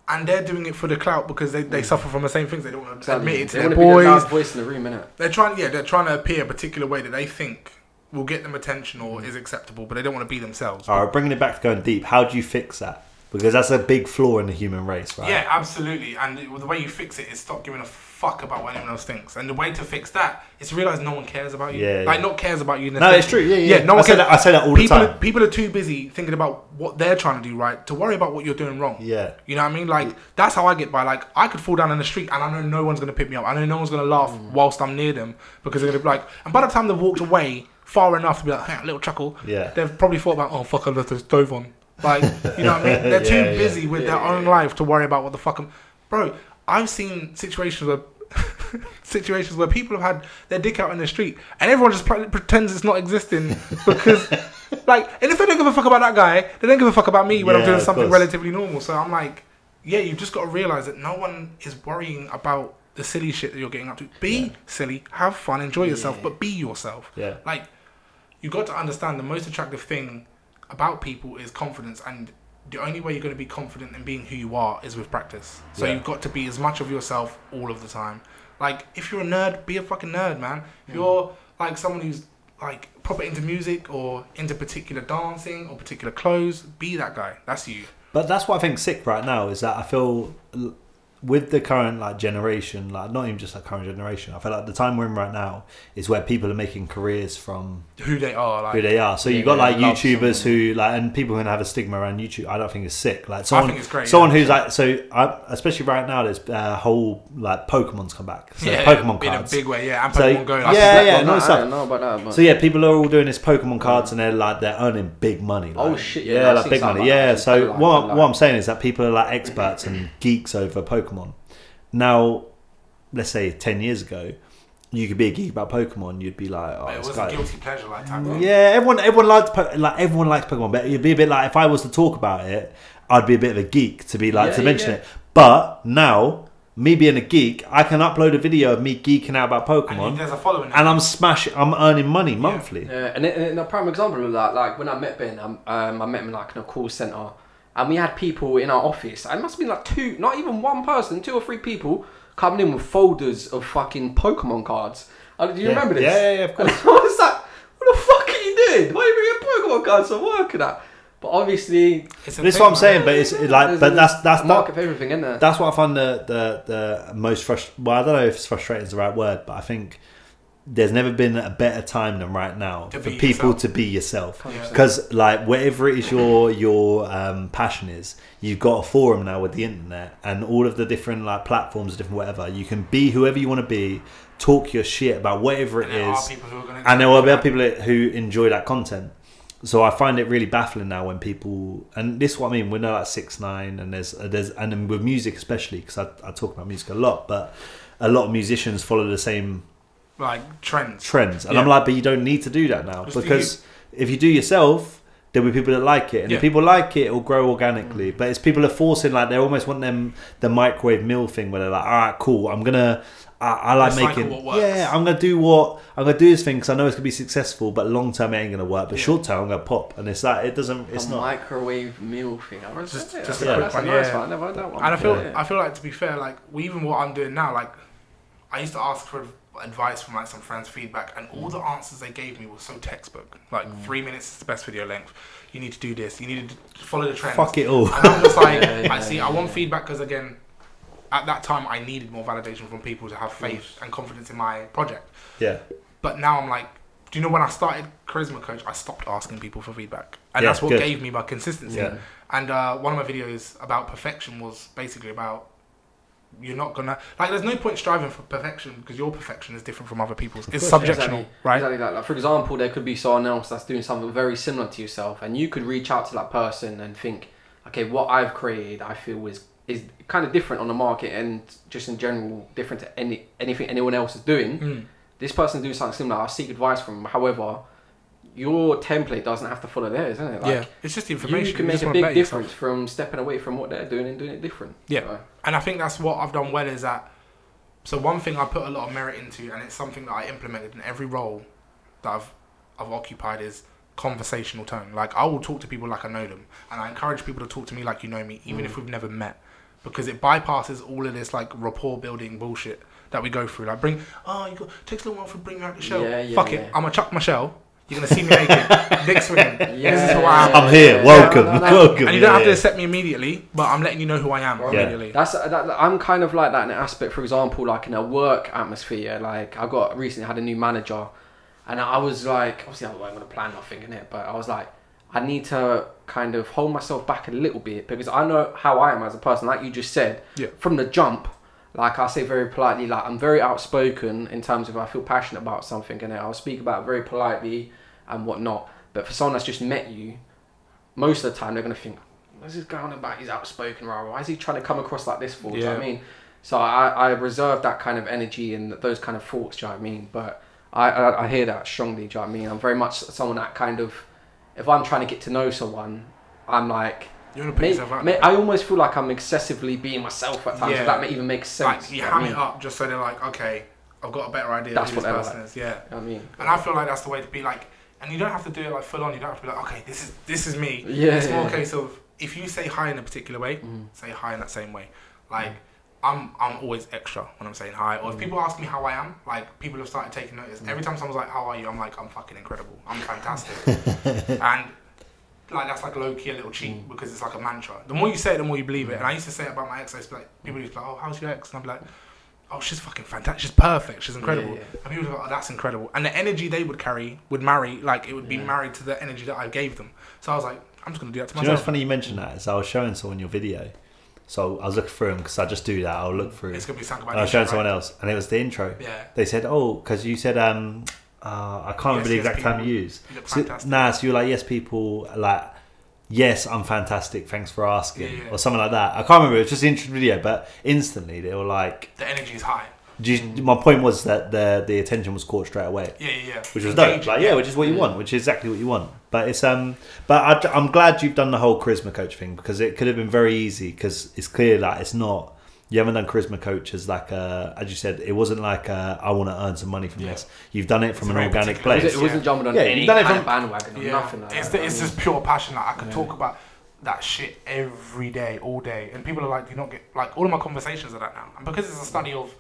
S3: and they're doing it for the clout because they suffer from the same things. They don't want to admit it to their boys. Be the loud
S2: voice in the room, innit?
S3: They're trying to appear a particular way that they think will get them attention or is acceptable, but they don't want to be themselves.
S4: All right, bringing it back to going deep, how do you fix that? Because that's a big flaw in the human race, right?
S3: Yeah, absolutely. And the way you fix it is stop giving a fuck about what anyone else thinks. And the way to fix that is to realise no one cares about you.
S4: Yeah,
S3: not cares about you.
S4: No, it's true. Yeah.
S3: No one cares.
S4: I say that all the time.
S3: People are too busy thinking about what they're trying to do right to worry about what you're doing wrong.
S4: Yeah.
S3: You know what I mean? Like, that's how I get by. Like, I could fall down in the street and I know no one's going to pick me up. I know no one's going to laugh whilst I'm near them because they're going to be like... And by the time they've walked away far enough to be like, hey, a little chuckle, they've probably thought about, oh, fuck, I left the stove on. Like, you know what I mean? They're too busy with their own life to worry about what the fuck... Bro, I've seen situations where people have had their dick out in the street and everyone just pretends it's not existing because... Like, and if they don't give a fuck about that guy, they don't give a fuck about me when I'm doing something relatively normal. So I'm like, you've just got to realise that no one is worrying about the silly shit that you're getting up to. Be silly, have fun, enjoy yourself, but be yourself.
S4: Yeah.
S3: Like, you've got to understand the most attractive thing about people is confidence, and the only way you're going to be confident in being who you are is with practice. So you've got to be as much of yourself all of the time. Like, if you're a nerd, be a fucking nerd, man. If you're like someone who's like proper into music or into particular dancing or particular clothes, be that guy. That's you.
S4: But that's what I think sick right now is that I feel with the current like generation, like not even just the current generation, I feel like the time we're in right now is where people are making careers from
S3: who they are. Like,
S4: who they are. So you've got like YouTubers who like, and people who have a stigma around YouTube. I don't think it's sick. Like someone,
S3: I think it's great.
S4: Someone who's like, especially right now, there's whole like Pokemon's come back. So Pokemon cards
S3: in a big way, and
S4: so,
S3: Pokemon Go.
S4: Like, I
S2: don't know about that. But...
S4: So people are all doing this Pokemon cards, and they're earning big money. Like,
S2: oh shit! Yeah,
S4: like big money. Yeah. So what I'm saying is that people are like experts and geeks over Pokemon. Now, let's say 10 years ago, you could be a geek about Pokemon. You'd be like, "Oh,
S3: it was a guilty pleasure, like type of.
S4: Yeah, everyone likes Pokemon, but it'd be a bit like if I was to talk about it, I'd be a bit of a geek to be like to mention it. But now, me being a geek, I can upload a video of me geeking out about Pokemon,
S3: and there's a following,
S4: and I'm earning money monthly.
S2: Yeah, and a prime example of that, like when I met Ben, I met him like in a call centre. And we had people in our office. It must have been like two, not even one person, 2 or 3 people coming in with folders of fucking Pokemon cards. Do you remember this?
S4: Yeah, of course.
S2: I was like, what the fuck are you doing? Why are you bringing Pokemon cards to work and that? But obviously,
S4: this is what I'm saying. But it's like, but that's
S2: market for everything, isn't there?
S4: That's what I find the most frustrating. Well, I don't know if frustrating is the right word, but I think there's never been a better time than right now for people to be yourself. Because like whatever it is your passion is, you've got a forum now with the internet and all of the different like platforms, different whatever. You can be whoever you want to be, talk your shit about whatever it is, and there will be people who enjoy that content. So I find it really baffling now when people, and this is what I mean, we're now like 6ix9ine, and there's and then with music especially, because I talk about music a lot, but a lot of musicians follow the same
S3: like trends,
S4: and I'm like, but you don't need to do that now, because if you do yourself, there'll be people that like it, and if people like it, it'll grow organically. But it's people are forcing, like they almost want the microwave meal thing where they're like, all right, cool, I like making, I'm gonna do this thing because I know it's gonna be successful, but long term it ain't gonna work, but short term I'm gonna pop, and it's like it's not
S2: microwave meal thing.
S3: Just a quick one,
S2: I never heard that one.
S3: And I feel like, to be fair, like even what I'm doing now, like I used to ask for advice from like some friends' feedback, and all the answers they gave me were so textbook. Like 3 minutes is the best video length. You need to do this. You need to follow the trends.
S4: Fuck it all.
S3: And I'm just like, I want feedback because again, at that time I needed more validation from people to have faith and confidence in my project.
S4: Yeah.
S3: But now I'm like, do you know when I started Charisma Coach, I stopped asking people for feedback, and
S4: Yeah,
S3: that's what
S4: good.
S3: gave me my consistency.
S4: Yeah.
S3: And one of my videos about perfection was basically about you're not gonna there's no point striving for perfection because your perfection is different from other people's. It's subjectional, right?
S2: Exactly like for example, there could be someone else that's doing something very similar to yourself, and you could reach out to that person and think, okay, what I've created, I feel is kind of different on the market and just in general different to anything anyone else is doing. This person's doing something similar. I'll seek advice from them. However, your template doesn't have to follow theirs, isn't it?
S3: Yeah, it's just the information.
S2: You can make a big difference from stepping away from what they're doing and doing it different.
S3: Yeah,
S2: so.
S3: And I think that's what I've done well is that. So one thing I put a lot of merit into, and it's something that I implemented in every role that I've occupied, is conversational tone. Like I will talk to people like I know them, and I encourage people to talk to me like you know me, even if we've never met, because it bypasses all of this like rapport building bullshit that we go through. Like takes a little while to bring you out the shell. Fuck it, I'm gonna chuck my shell. You're gonna see me naked, dick swinging. This is who I am.
S4: I'm here. Welcome, welcome.
S3: And you don't have to accept me immediately, but I'm letting you know who I am immediately.
S2: I'm kind of like that in an aspect. For example, like in a work atmosphere, like I recently had a new manager, and I was like, obviously I wasn't gonna plan nothing in it, but I was like, I need to kind of hold myself back a little bit because I know how I am as a person. Like you just said, from the jump. Like I say very politely, like I'm very outspoken in terms of I feel passionate about something and I'll speak about it very politely and whatnot. But for someone that's just met you, most of the time they're going to think, what's this guy on about? He's outspoken, right? Why is he trying to come across like this for? Do you know what I mean? So I reserve that kind of energy and those kind of thoughts, do you know what I mean? But I hear that strongly, do you know what I mean? I'm very much someone that kind of, if I'm trying to get to know someone, I'm like,
S3: you want to put yourself out there.
S2: I almost feel like I'm excessively being myself at times. If that even makes sense.
S3: Like you ham it up just so they're like, okay, I've got a better idea
S2: that's
S3: of who
S2: what
S3: this person
S2: like.
S3: is. Yeah.
S2: You know what I mean?
S3: And I feel like that's the way to be like, and you don't have to do it like full on. You don't have to be like, okay, this is me.
S2: Yeah.
S3: It's more a case of if you say hi in a particular way, say hi in that same way. Like I'm always extra when I'm saying hi. Or if people ask me how I am, like people have started taking notice. Every time someone's like, how are you? I'm like, I'm fucking incredible. I'm fantastic. And like that's like low key a little cheat because it's like a mantra. The more you say it, the more you believe it. And I used to say it about my ex. I used to be like, people used to be like, oh, how's your ex? And I'm like, oh, she's fucking fantastic. She's perfect. She's incredible. And people would be like, oh, that's incredible. And the energy they would carry would marry, like it would be married to the energy that I gave them. So I was like, I'm just gonna do that to myself.
S4: You know what's funny you mentioned that is I was showing someone your video. So I was looking through them because I just do that. I'll look through.
S3: It's gonna be something about.
S4: I was showing someone else, and it was the intro.
S3: Yeah.
S4: They said, "Oh, because you said I can't remember the exact time you used."
S3: You look
S4: so,
S3: fantastic.
S4: so you're like, "Yes, people like." Yes, I'm fantastic. Thanks for asking,
S3: Yeah.
S4: or something like that. I can't remember. It was just an intro video, but instantly they were like,
S3: the energy is high.
S4: my point was that the attention was caught straight away.
S3: Yeah.
S4: Which was dope. Like, which is what you want, which is exactly what you want. But it's but I'm glad you've done the whole Charisma Coach thing because it could have been very easy because it's clear that it's not. You haven't done Charisma Coach as like as you said, it wasn't like I want to earn some money from this. You've done it from an organic place.
S2: It wasn't jumping on any kind of bandwagon or nothing like that.
S3: It's just pure passion. Like I could talk about that shit every day, all day, and people are like, "Do you not get like all of my conversations are that now?" And because it's a study of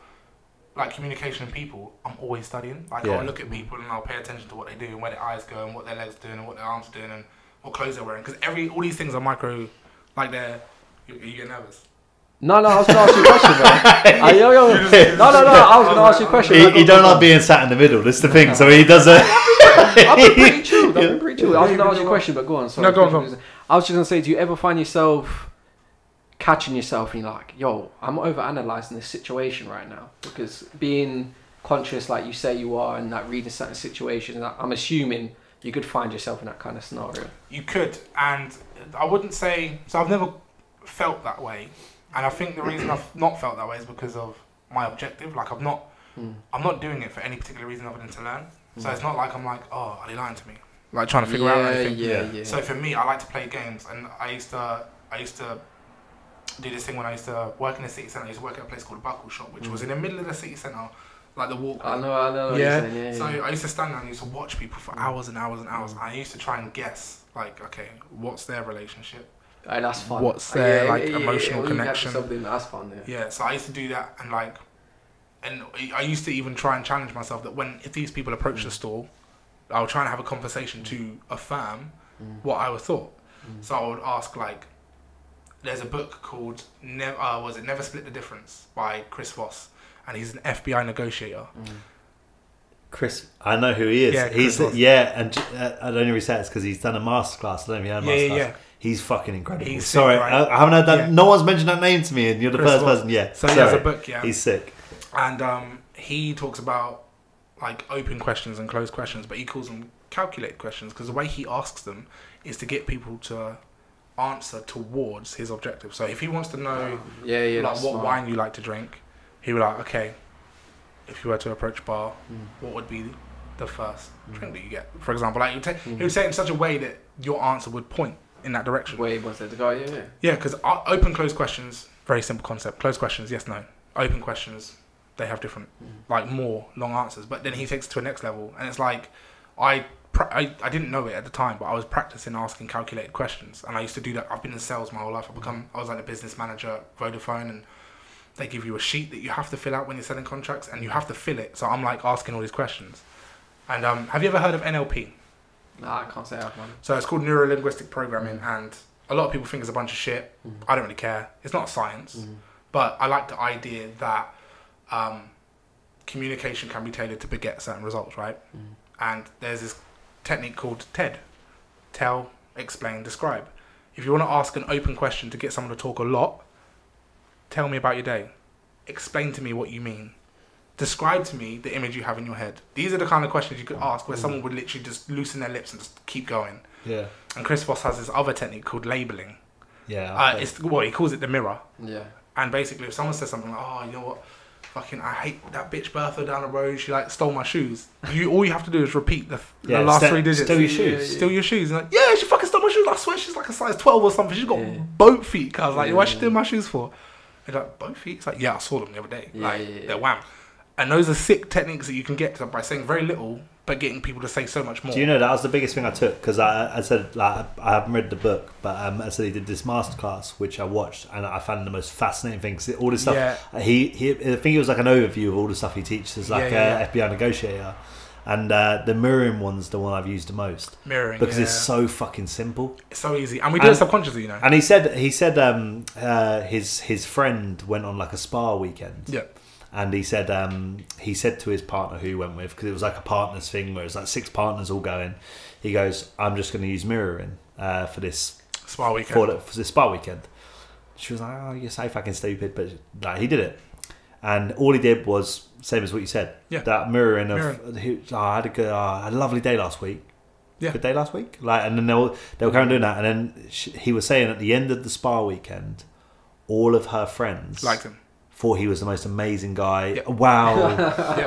S3: like communication and people, I'm always studying. Like I'll look at people and I'll pay attention to what they do and where their eyes go and what their legs are doing and what their arms are doing and what clothes they're wearing. Because all these things are micro, like you get nervous.
S2: No, I was going to ask you a question, bro. No, I was going to ask you a question.
S4: He don't like being sat in the middle. That's the thing. So he doesn't.
S2: I've been pretty chilled. I was going to ask you a question, but go on. Sorry.
S3: No, go on.
S2: I was just going to say, do you ever find yourself catching yourself and you're like, yo, I'm overanalyzing this situation right now? Because being conscious like you say you are and like reading certain situations, I'm assuming you could find yourself in that kind of scenario. You
S3: could, and I wouldn't say... So I've never felt that way. And I think the reason I've not felt that way is because of my objective. Like I'm not doing it for any particular reason other than to learn. So it's not like I'm like, oh, are they lying to me? Like trying to figure out anything.
S2: Yeah.
S3: So for me, I like to play games, and I used to do this thing when I used to work in the city centre. I used to work at a place called the Buckle Shop, which was in the middle of the city centre, like the walkway.
S2: I know.
S3: Yeah. So I used to stand there and used to watch people for hours and hours and hours. I used to try and guess, like, okay, what's their relationship?
S2: And that's fun.
S3: What's their emotional connection?
S2: Something that's fun.
S3: Yeah. So I used to do that, and I used to even try and challenge myself that if these people approach the store, I would try and have a conversation to affirm what I would thought. So I would ask like, there's a book called Never Split the Difference by Chris Voss, and he's an FBI negotiator.
S4: Chris, I know who he is.
S3: Yeah,
S4: he's and I don't know if he said it's because he's done a masterclass. I don't know if you heard masterclass.
S3: Yeah.
S4: He's fucking incredible.
S3: He's
S4: Sorry,
S3: sick, right?
S4: I haven't heard that.
S3: Yeah.
S4: No one's mentioned that name to me, and you're the
S3: Chris
S4: first
S3: was.
S4: person. Yeah.
S3: So he has a book. Yeah.
S4: He's sick.
S3: And he talks about like open questions and closed questions, but he calls them calculated questions because the way he asks them is to get people to answer towards his objective. So if he wants to know like what
S2: smart.
S3: wine you like to drink, he would be like, okay, if you were to approach a bar, what would be the first drink that you get? For example, like he would say it in such a way that your answer would point in that direction.
S2: Where he wants it to go,
S3: Yeah, because open closed questions, very simple concept. Closed questions, yes, no. Open questions, they have different, like more long answers. But then he takes it to a next level, and it's like I didn't know it at the time, but I was practicing asking calculated questions, and I used to do that. I've been in sales my whole life. I was like a business manager at Vodafone, and they give you a sheet that you have to fill out when you're selling contracts, and you have to fill it. So I'm like asking all these questions. And have you ever heard of NLP?
S2: Nah, I can't say I have one.
S3: So it's called neuro-linguistic programming, and a lot of people think it's a bunch of shit. I don't really care. It's not science, but I like the idea that communication can be tailored to beget certain results, right? And there's this technique called TED. Tell, explain, describe. If you want to ask an open question to get someone to talk a lot, tell me about your day. Explain to me what you mean. Describe to me the image you have in your head. These are the kind of questions you could ask where someone would literally just loosen their lips and just keep going.
S4: Yeah.
S3: And Chris Voss has this other technique called labeling.
S4: Yeah.
S3: He calls it the mirror.
S2: Yeah.
S3: And basically, if someone says something like, "Oh, you know what? Fucking, I hate that bitch Bertha down the road. She like stole my shoes." All you have to do is repeat the last three digits.
S4: Steal your shoes.
S3: Steal your shoes. And like, yeah, she fucking stole my shoes. I swear she's like a size 12 or something. She's got boat feet. Cause like, why she steal my shoes for? And like, boat feet? It's like, yeah, I saw them the other day. They're wham. And those are sick techniques that you can get to by saying very little, but getting people to say so much more.
S4: Do you know that was the biggest thing I took? Because I said, like, I haven't read the book, but I said he did this masterclass, which I watched, and I found the most fascinating thing. 'Cause all this stuff, I think it was like an overview of all the stuff he teaches as like a FBI negotiator. And the mirroring one's the one I've used the most.
S3: Mirroring,
S4: because it's so fucking simple.
S3: It's so easy, and we do it subconsciously, you know.
S4: And he said his friend went on like a spa weekend.
S3: Yeah.
S4: And he said to his partner who he went with, because it was like a partners thing where it's like 6 partners all going. He goes, "I'm just going to use mirroring for this
S3: spa weekend.
S4: For this spa weekend." She was like, "Oh, you're so fucking stupid," but like, he did it, and all he did was same as what you said.
S3: Yeah.
S4: That mirroring of, I had a lovely day last week.
S3: Yeah.
S4: Good day last week. Like, and then they were kind of doing that, and then he was saying at the end of the spa weekend, all of her friends
S3: liked him.
S4: Thought he was the most amazing guy. Yep. Wow.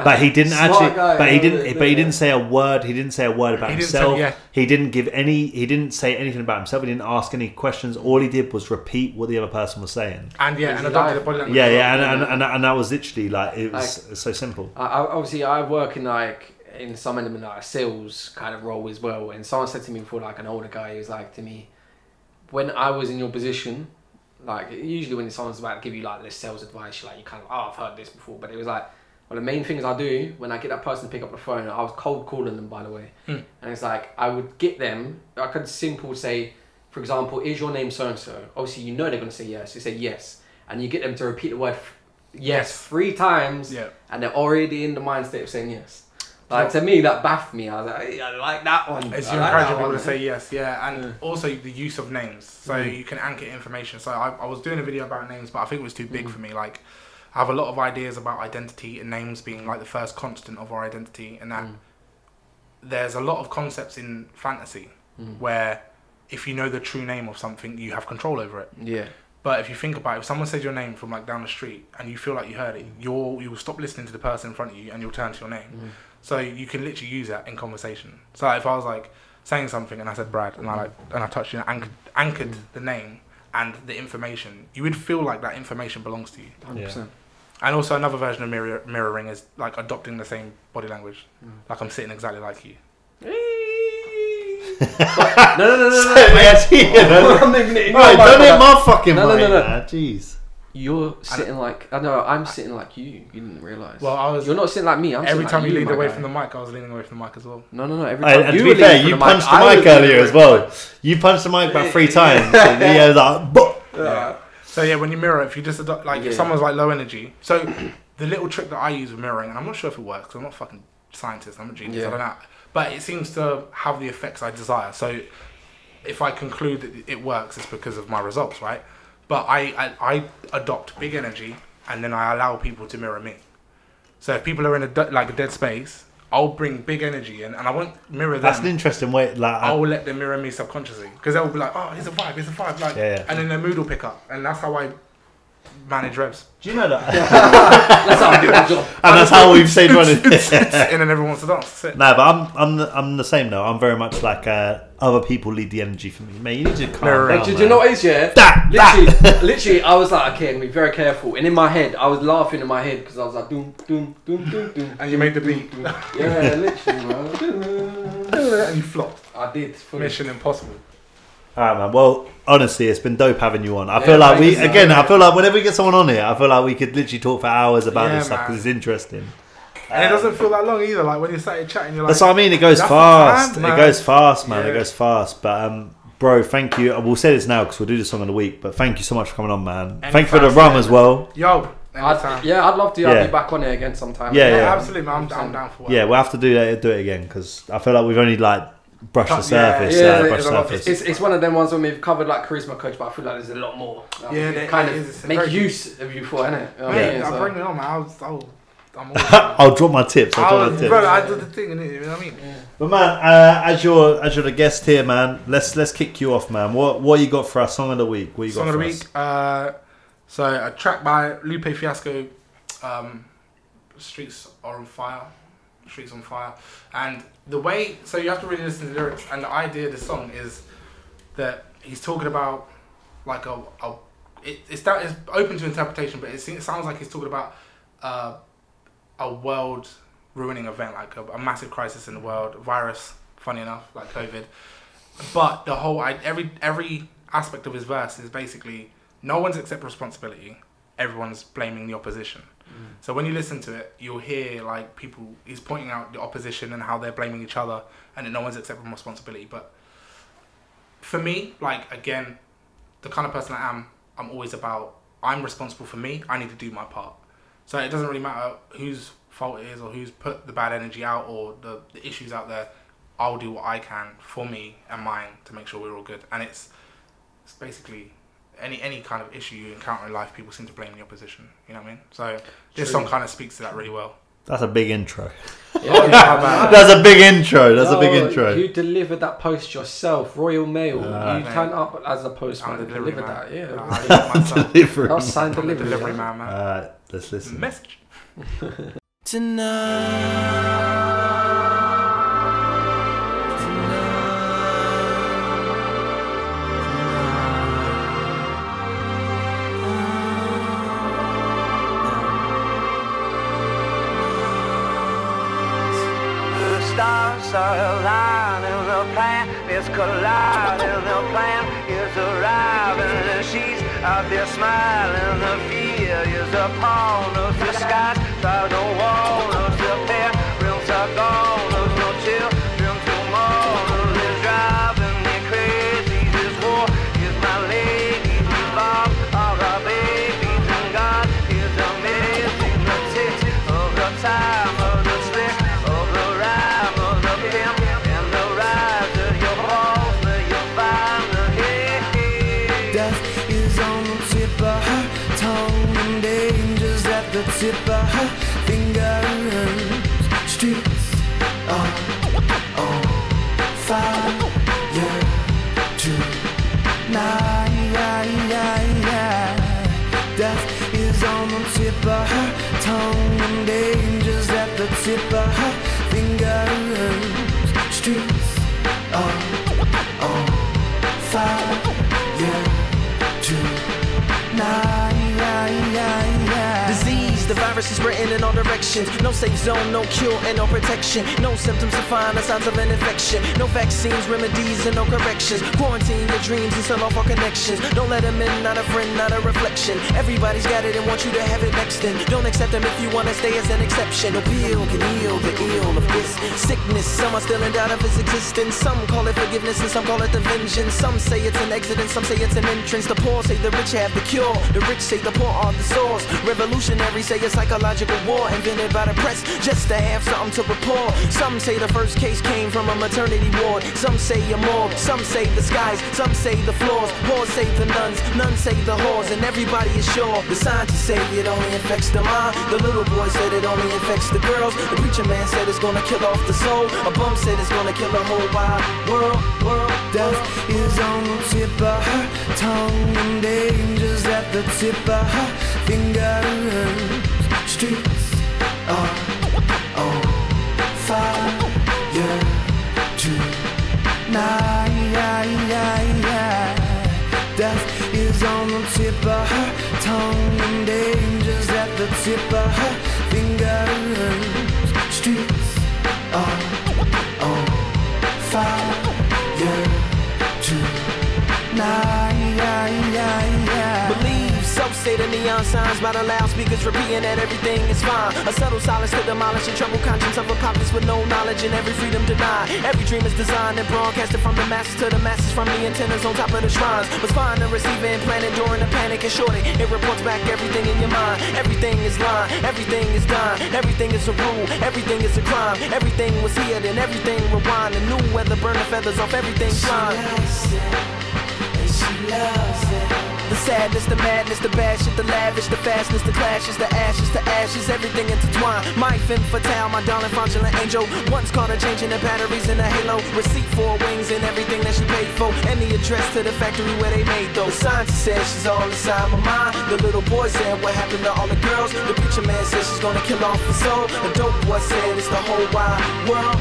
S3: But
S4: he didn't he didn't say a word. He didn't say a word about himself. He didn't say anything about himself. He didn't ask any questions. All he did was repeat what the other person was saying.
S3: And adopted the body language.
S4: And that was literally like, it was so simple.
S2: Obviously, I work in some element like a sales kind of role as well. And someone said to me before, like an older guy, he was like to me, when I was in your position, like usually when someone's about to give you like this sales advice, you're like, you kind of, I've heard this before, but it was like, well, the main things I do when I get that person to pick up the phone, I was cold calling them, by the way, and it's like I would get them. I could simple say, for example, is your name so and so? Obviously, you know they're gonna say yes. You say yes, and you get them to repeat the word yes 3 times, and they're already in the mind state of saying yes. Like, to me, that baffed me. I was like, I like that one.
S3: It's encouraging people to say yes, and also the use of names. So you can anchor information. So I was doing a video about names, but I think it was too big for me. Like, I have a lot of ideas about identity and names being like the first constant of our identity, and that there's a lot of concepts in fantasy where if you know the true name of something, you have control over it.
S2: Yeah.
S3: But if you think about it, if someone says your name from like down the street and you feel like you heard it, you will stop listening to the person in front of you and you'll turn to your name. So you can literally use that in conversation. So if I was like saying something and I said Brad and I touched you and anchored the name and the information, you would feel like that information belongs to you.
S2: 100%.
S3: And also another version of mirroring is like adopting the same body language. Like I'm sitting exactly like you.
S2: No.
S4: I'm making it in your mind. Don't hit my fucking mind. No. Jeez.
S2: You're sitting like, I know, I'm sitting like you. You didn't realise.
S3: Well,
S2: you're not sitting like me. I'm
S3: every time
S2: like
S3: you leaned away from the mic, I was leaning away from the mic as well.
S2: No. Every time
S4: and to be fair, you punched the mic earlier as well. You punched the mic about 3 times. Yeah, like,
S3: So yeah, when you mirror, if you just adopt, like if someone's like low energy. So the little trick that I use with mirroring, and I'm not sure if it works, 'cause I'm not fucking scientist, I'm a genius, I don't know. But it seems to have the effects I desire. So if I conclude that it works, it's because of my results, right? But I adopt big energy, and then I allow people to mirror me. So if people are in a dead space, I'll bring big energy in, and I won't mirror them.
S4: That's an interesting way. Like,
S3: I will let them mirror me subconsciously, because they'll be like, "Oh, here's a vibe," like, and then their mood will pick up, and that's how I manage revs.
S4: Do you know that?
S2: That's how I do my job.
S4: And that's how we've stayed running.
S3: And then everyone wants to dance. That's it.
S4: No, but I'm the same though. I'm very much like other people lead the energy for me. Mate, you need to calm down.
S2: Do you know what it is? Yeah, literally, I was like, okay, I'm gonna be very careful. And in my head, I was laughing in my head because I was like, doom, doom, doom, doom, doom.
S3: And you made the beat.
S2: Yeah, literally, man.
S3: And you flopped.
S2: I did.
S3: Mission Impossible.
S4: Alright, man. Well, honestly, it's been dope having you on. I feel like I feel like whenever we get someone on here, I feel like we could literally talk for hours about this stuff because it's interesting.
S3: And it doesn't feel that long either. Like when you started chatting, you're like,
S4: that's what I mean. It goes fast.
S3: Time,
S4: it goes fast, man.
S3: Yeah.
S4: It goes fast. But bro, thank you. We'll say this now because we'll do this song of the week. But thank you so much for coming on, man. Thank you for the rum as well.
S3: Yo,
S2: I'd love to have you back on here again sometime.
S3: Yeah, absolutely, man. I'm down for it.
S4: Yeah, we'll have to do it again because I feel like we've only brushed the surface.
S2: It's one of them ones when we've covered like Charisma Coach, but I feel like there's a lot more. Kind of make use of you for, innit?
S3: I'll bring it on, man.
S4: I'll drop my tips.
S3: Bro, I do the thing, innit? You know what I mean? Yeah.
S4: But man, as you're the guest here, man, let's kick you off, man. What you got for our song of the week? What you got
S3: song
S4: for
S3: of the week? So a track by Lupe, Fiasco, Streets on Fire, and the way, so you have to really listen to the lyrics, and the idea of the song is that he's talking about like it's open to interpretation, but it sounds like he's talking about a world ruining event, like a massive crisis in the world, virus, funny enough, like COVID. But the whole every aspect of his verse is basically no one's accepting responsibility, everyone's blaming the opposition. So when you listen to it, you'll hear like he's pointing out the opposition and how they're blaming each other, and that no one's accepting responsibility. But for me, like, again, the kind of person I am, I'm always about, I'm responsible for me, I need to do my part. So it doesn't really matter whose fault it is or who's put the bad energy out or the issues out there. I'll do what I can for me and mine to make sure we're all good. And it's basically any kind of issue you encounter in life, people seem to blame the opposition. You know what I mean? So this song kind of speaks to that really well.
S4: That's a big intro.
S2: That's
S4: a big intro. That's a big intro.
S2: You delivered that post yourself, Royal Mail. You turned up as a postman and delivered that. Yeah.
S4: Delivery.
S2: That was signed delivery,
S3: man.
S4: Let's listen.
S3: Message.
S1: Stars are aligning, the plan is colliding, the plan is arriving, and she's out there smiling, the fear is upon us, the skies try to warn us, the parents are gone, there's no children tomorrow, is driving me crazy, this war is my lady, we love all our babies, and God is amazing, the tick of the time of the slip of the rhyme of the pimp and the rise of your balls, that you'll find the head. Death is on the tip of her tongue and danger's at the tip of her fingers. Streets are on fire tonight. Death is on the tip of her tongue and danger's at the tip of her fingers. Streets are on fire tonight. Disease, the virus is spreading in all directions. No safe zone, no cure and no protection. No symptoms to find the signs of an infection. No vaccines, remedies and no corrections. Quarantine your dreams and sell off all connections. Don't let them in, not a friend, not a reflection. Everybody's got it and want you to have it next then. Don't accept them if you want to stay as an exception. No pill can heal the ill of this sickness. Some are still in doubt of its existence. Some call it forgiveness and some call it the vengeance. Some say it's an exit and some say it's an entrance. The poor say the rich have the cure. The rich say the poor are the source. Revolutionaries say it's like a
S5: psychological war invented by the press just to have something to report. Some say the first case came from a maternity ward. Some say a morgue, some say the skies, some say the floors. Whores say the nuns, nuns say the whores, and everybody is sure. The scientists say it only affects the mind. The little boy said it only affects the girls. The preacher man said it's gonna kill off the soul. A bum said it's gonna kill the whole wide world.
S1: Death is on the tip of her tongue, and danger's at the tip of her fingers. Streets are on fire tonight. Death is on the tip of her tongue, and danger's at the tip of her fingers. Streets are on fire tonight.
S5: Believe, so say the neon signs by the loudspeakers repeating that everything is fine. A subtle silence to demolish the troubled conscience of a populace with no knowledge and every freedom denied. Every dream is designed and broadcasted from the masses to the masses, from the antennas on top of the shrines. Was fine to receive and implanted during the panic and shorty. It reports back everything in your mind. Everything is lying, everything is done, everything is a rule, everything is a crime. Everything was here, then everything rewind. And new weather burn the feathers off everything flying.
S1: She loves it.
S5: The sadness, the madness, the bad shit, the lavish, the fastness, the clashes, the ashes, everything intertwined. My femme fatale, my darling fraudulent angel. Once caught her changing the batteries in a halo. Receipt for wings and everything that she paid for. And the address to the factory where they made those. The scientist said she's all inside my mind. The little boy said what happened to all the girls. The preacher man said she's gonna kill off the soul. The dope boy said it's the whole wide world.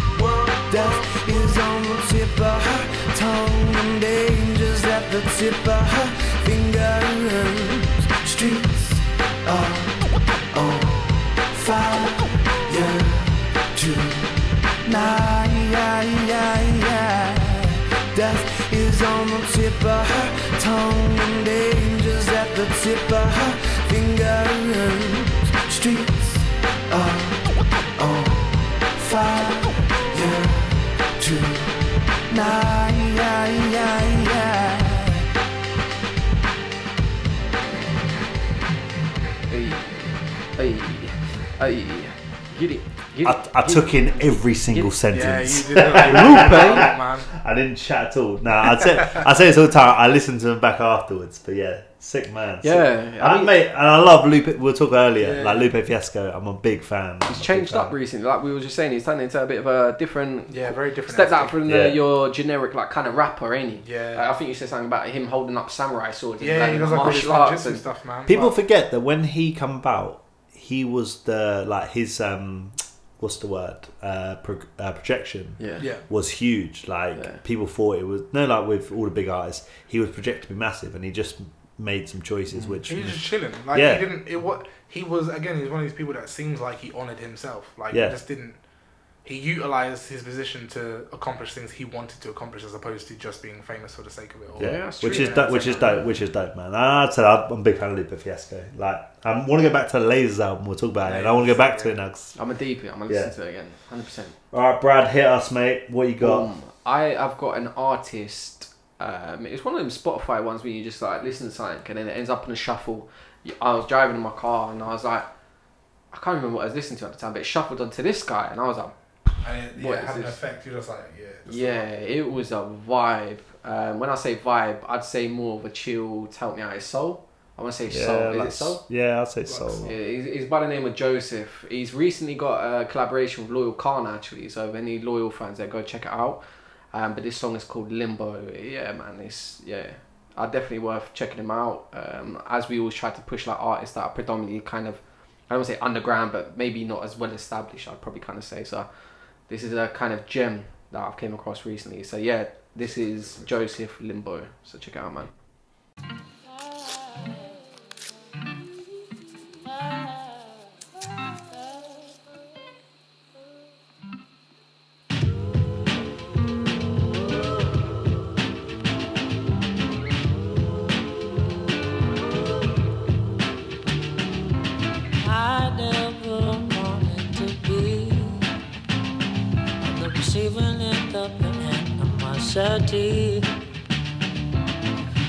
S1: Death is on the tip of her tongue, and danger's at the tip of her fingers. Streets are on fire tonight. Death is on the tip of her tongue, and danger's at the tip of her fingers. Streets are on fire tonight.
S2: Hey, get it.
S4: I took in every single sentence.
S3: Yeah, you did. Man.
S4: I didn't chat at all. No, I say this all the time. I listen to them back afterwards. But yeah, sick man.
S2: Yeah,
S4: I mean, mate, and I love Lupe. We were talking earlier, like Lupe Fiasco. I'm a big fan.
S2: He's changed up recently. Like we were just saying, he's turned into a bit of a different.
S3: Yeah, very different.
S2: Stepped out from your generic like kind of rapper, ain't he?
S3: Yeah.
S2: I think you said something about him holding up samurai swords.
S3: Yeah,
S2: and
S3: he does like
S2: martial arts and
S3: stuff, man.
S4: People forget that when he come about, he was the his what's the word? Projection.
S2: Yeah.
S4: Was huge. Like people thought it was like with all the big artists, he was projected to be massive, and he just made some choices which
S3: he was just chilling. Like he didn't. He was again. He's one of these people that seems like he honoured himself. Like he just didn't. He utilised his position to accomplish things he wanted to accomplish, as opposed to just being famous for the sake of it.
S4: Which is dope, man. I'd say I'm a big fan of Lupe Fiasco. Like, I want to go back to the Lasers album. We'll talk about it. And I want to go back to it now.
S2: I'm gonna listen to it again, 100%.
S4: All right, Brad, hit us, mate. What you got?
S2: I've got an artist. It's one of them Spotify ones where you just like listen to something and then it ends up in a shuffle. I was driving in my car and I was like, I can't remember what I was listening to at the time, but it shuffled onto this guy and I was like,
S3: and it had an effect. You're just like,
S2: it was a vibe. When I say vibe, I'd say more of a chill. Help me out. It's soul. I want to say soul. Is it soul?
S4: Yeah, I'd say soul.
S2: Yeah, he's by the name of Josef. He's recently got a collaboration with Loyal Khan actually. So if any Loyal fans there, go check it out. But this song is called Limbo. Yeah, man. I definitely worth checking him out. As we always try to push like artists that are predominantly kind of, I don't want to say underground, but maybe not as well established. I'd probably kind of say so. This is a kind of gem that I've came across recently. So yeah, this is Josef, Limbo. So check it out, man.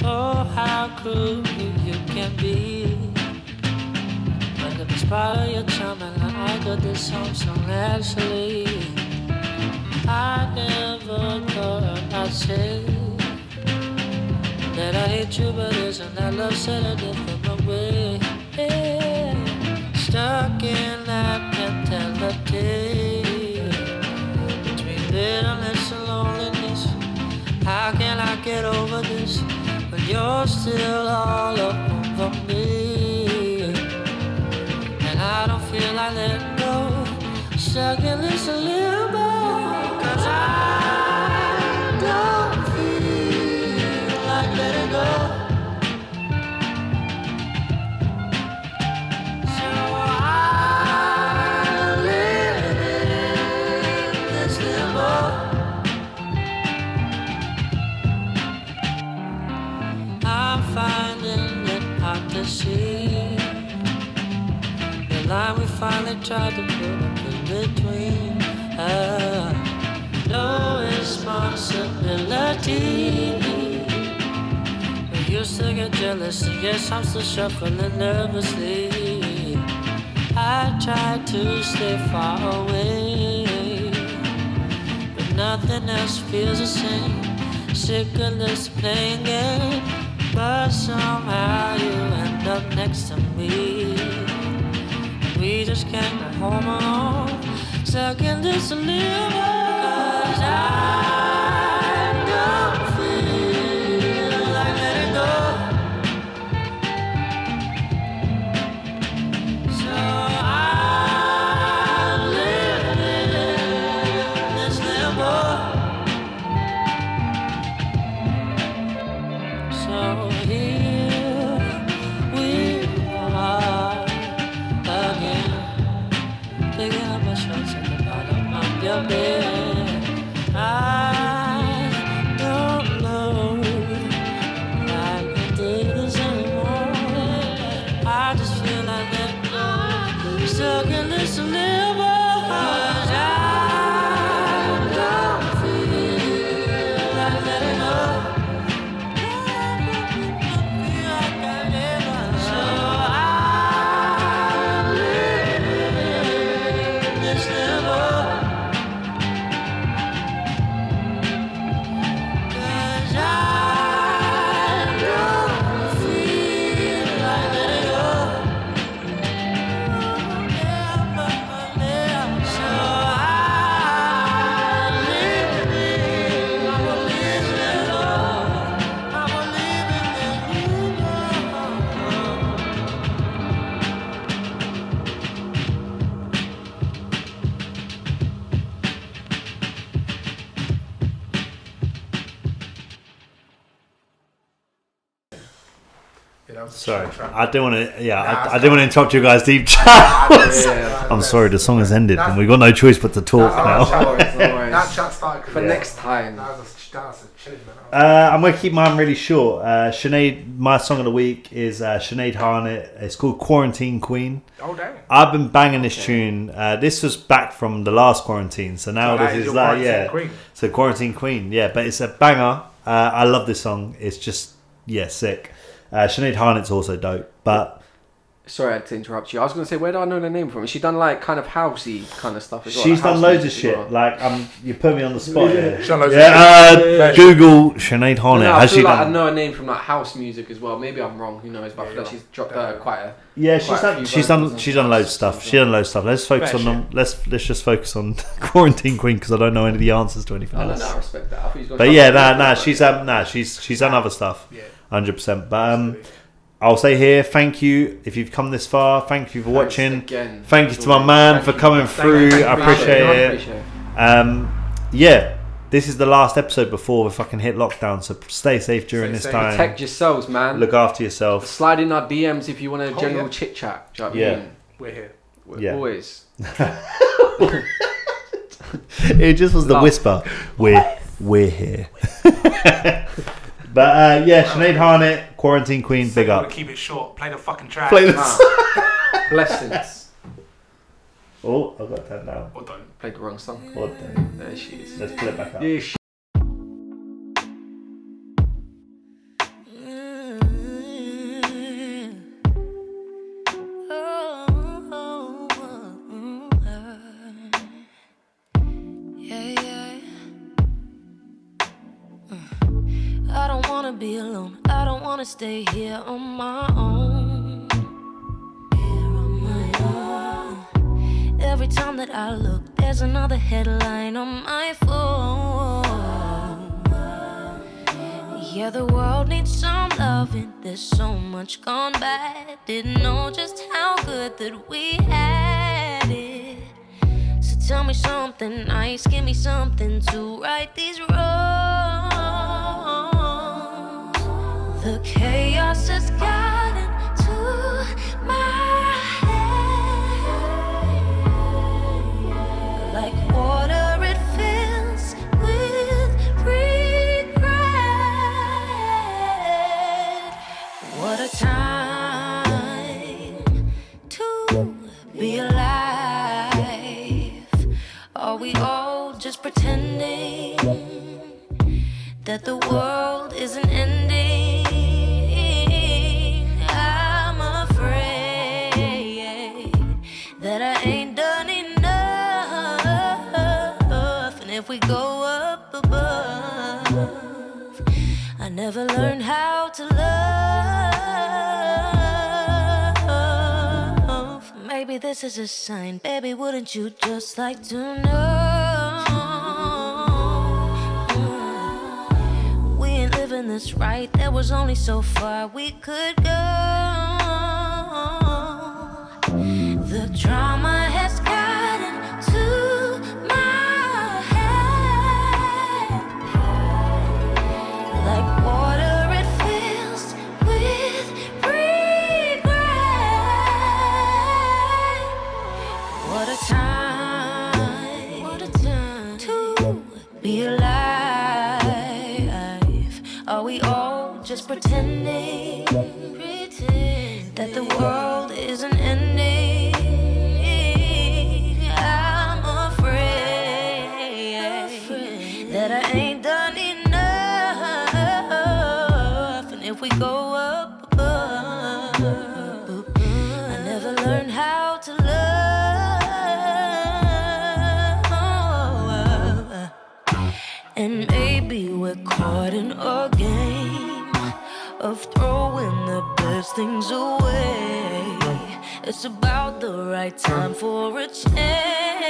S6: Oh, how cruel you can be. But if it's part of your charm, and I got this song actually. I never thought I'd say that I hate you, but isn't that love said a different way? Yeah. Stuck in that mentality between bitterness and loneliness. How can I get over this when you're still all over me? And I don't feel like letting go. Stuck in this limbo, 'cause I don't feel like letting go. So I live in this limbo. I'm finding it hard to see the line we finally tried to put up in between. No responsibility. We used to get jealous, and yes, I'm still shuffling nervously. I tried to stay far away, but nothing else feels the same. Sick of this playing game, but somehow you end up next to me. We just can't go home alone, stuck in this limbo, 'cause I don't feel like letting go. So I live in this limbo. So here we are again, picking up my shots at the bottom of your bed. I don't know if I can do this anymore. I just feel like letting go, stuck in this limbo, 'cause I don't feel like letting go. So I live in this limbo, 'cause I don't feel like letting go. So I live in this limbo. I will live in this limbo.
S3: Yeah, that was a
S4: Sorry,
S3: short track.
S4: I didn't want to. Yeah,
S3: Nah,
S4: I didn't want to interrupt you guys' deep chat. I'm sorry, the song has ended, and we've got no choice but to talk
S3: Nah,
S4: now.
S3: nah,
S2: No worries, no worries.
S3: That chat started
S2: For next time.
S3: That was a chilling, man.
S4: I'm going to keep mine really short. Sinead, my song of the week is Sinead Harnett. It's called Quarantine Queen.
S3: Oh, damn.
S4: I've been banging this tune. This was back from the last quarantine, so now
S3: So that
S4: this is
S3: your
S4: like,
S3: Quarantine
S4: yeah.
S3: Queen.
S4: So Quarantine Queen, yeah, but it's a banger. I love this song. It's just, yeah, sick. Sinead Harnett's also dope, but
S2: Sorry to interrupt you. I was going to say, where do I know the name from? Has she done like kind of housey kind of stuff as well?
S4: she's
S2: like
S4: done
S2: house
S4: loads of
S2: music as
S4: shit.
S2: well?
S4: Like, you put me on the spot.
S3: She's done loads of
S4: Yeah, Google Sinead Harnett.
S2: No, I
S4: Has
S2: feel
S4: she
S2: like
S4: done?
S2: I know a name from like house music as well. Maybe I'm wrong. Who knows? But I feel like she's dropped quite a.
S4: Yeah,
S2: quite a few
S4: she's
S2: vocals
S4: done
S2: and
S4: loads of
S2: stuff.
S4: stuff. She's done loads of stuff. Let's focus
S3: Fair
S4: on them. Let's just focus on Quarantine Queen because I don't know any of the answers to anything
S2: I don't
S4: else.
S2: know. I respect that. I thought you was gonna
S4: But
S2: come
S4: yeah,
S2: up with
S4: she's done other stuff.
S3: Yeah.
S4: 100%. But I'll say here, thank you if you've come this far. Thank you for
S2: Thanks
S4: watching.
S2: again.
S4: Thank you to my man
S2: Thank
S4: for
S2: you.
S4: coming through.
S3: Thank you.
S4: I appreciate it.
S2: Appreciate it.
S4: Yeah, this is the last episode before we fucking hit lockdown. So stay safe during
S3: Stay
S4: this
S3: safe.
S4: time.
S2: Protect yourselves, man.
S4: Look after yourself.
S2: Slide in our DMs if you want a general
S3: yeah.
S2: chit chat. Do you know what I
S4: Yeah.
S2: mean?
S3: We're here.
S2: We're
S4: Yeah.
S2: always.
S4: It just was the
S2: Love.
S4: whisper. We're here. But yeah, Sinead Harnett, Quarantine Queen, big
S3: Gotta
S4: up.
S3: keep it short. Play the fucking track.
S4: Play the-
S2: Ah. Blessings.
S4: Oh, I got that now.
S3: Or don't.
S2: Played the wrong song.
S4: What the-
S2: There she is.
S4: Let's pull it back up.
S2: Yeah, she
S6: Oh. wanna be alone. I don't wanna stay here on my own. Here on my own. Every time that I look, there's another headline on my phone. Yeah, the world needs some loving. There's so much gone bad. Didn't know just how good that we had it. So tell me something nice, give me something to right these wrongs. The chaos has gotten to my head. Like water, it fills with regret. What a time to be alive. Are we all just pretending that the world isn't ending? I'm afraid that I ain't done enough. And if we go up above, I never learned how to love. Maybe this is a sign, baby, wouldn't you just like to know? We ain't living this right, there was only so far we could go. The drama has gotten to my head. Like water, it fills with regret. What a time to be alive. Are we all just pretending that the world isn't ending? I'm afraid that I ain't done enough. And if we go up above, I never learned how to love. And maybe we're caught in a game of throwing the best things away. It's about the right time for a change.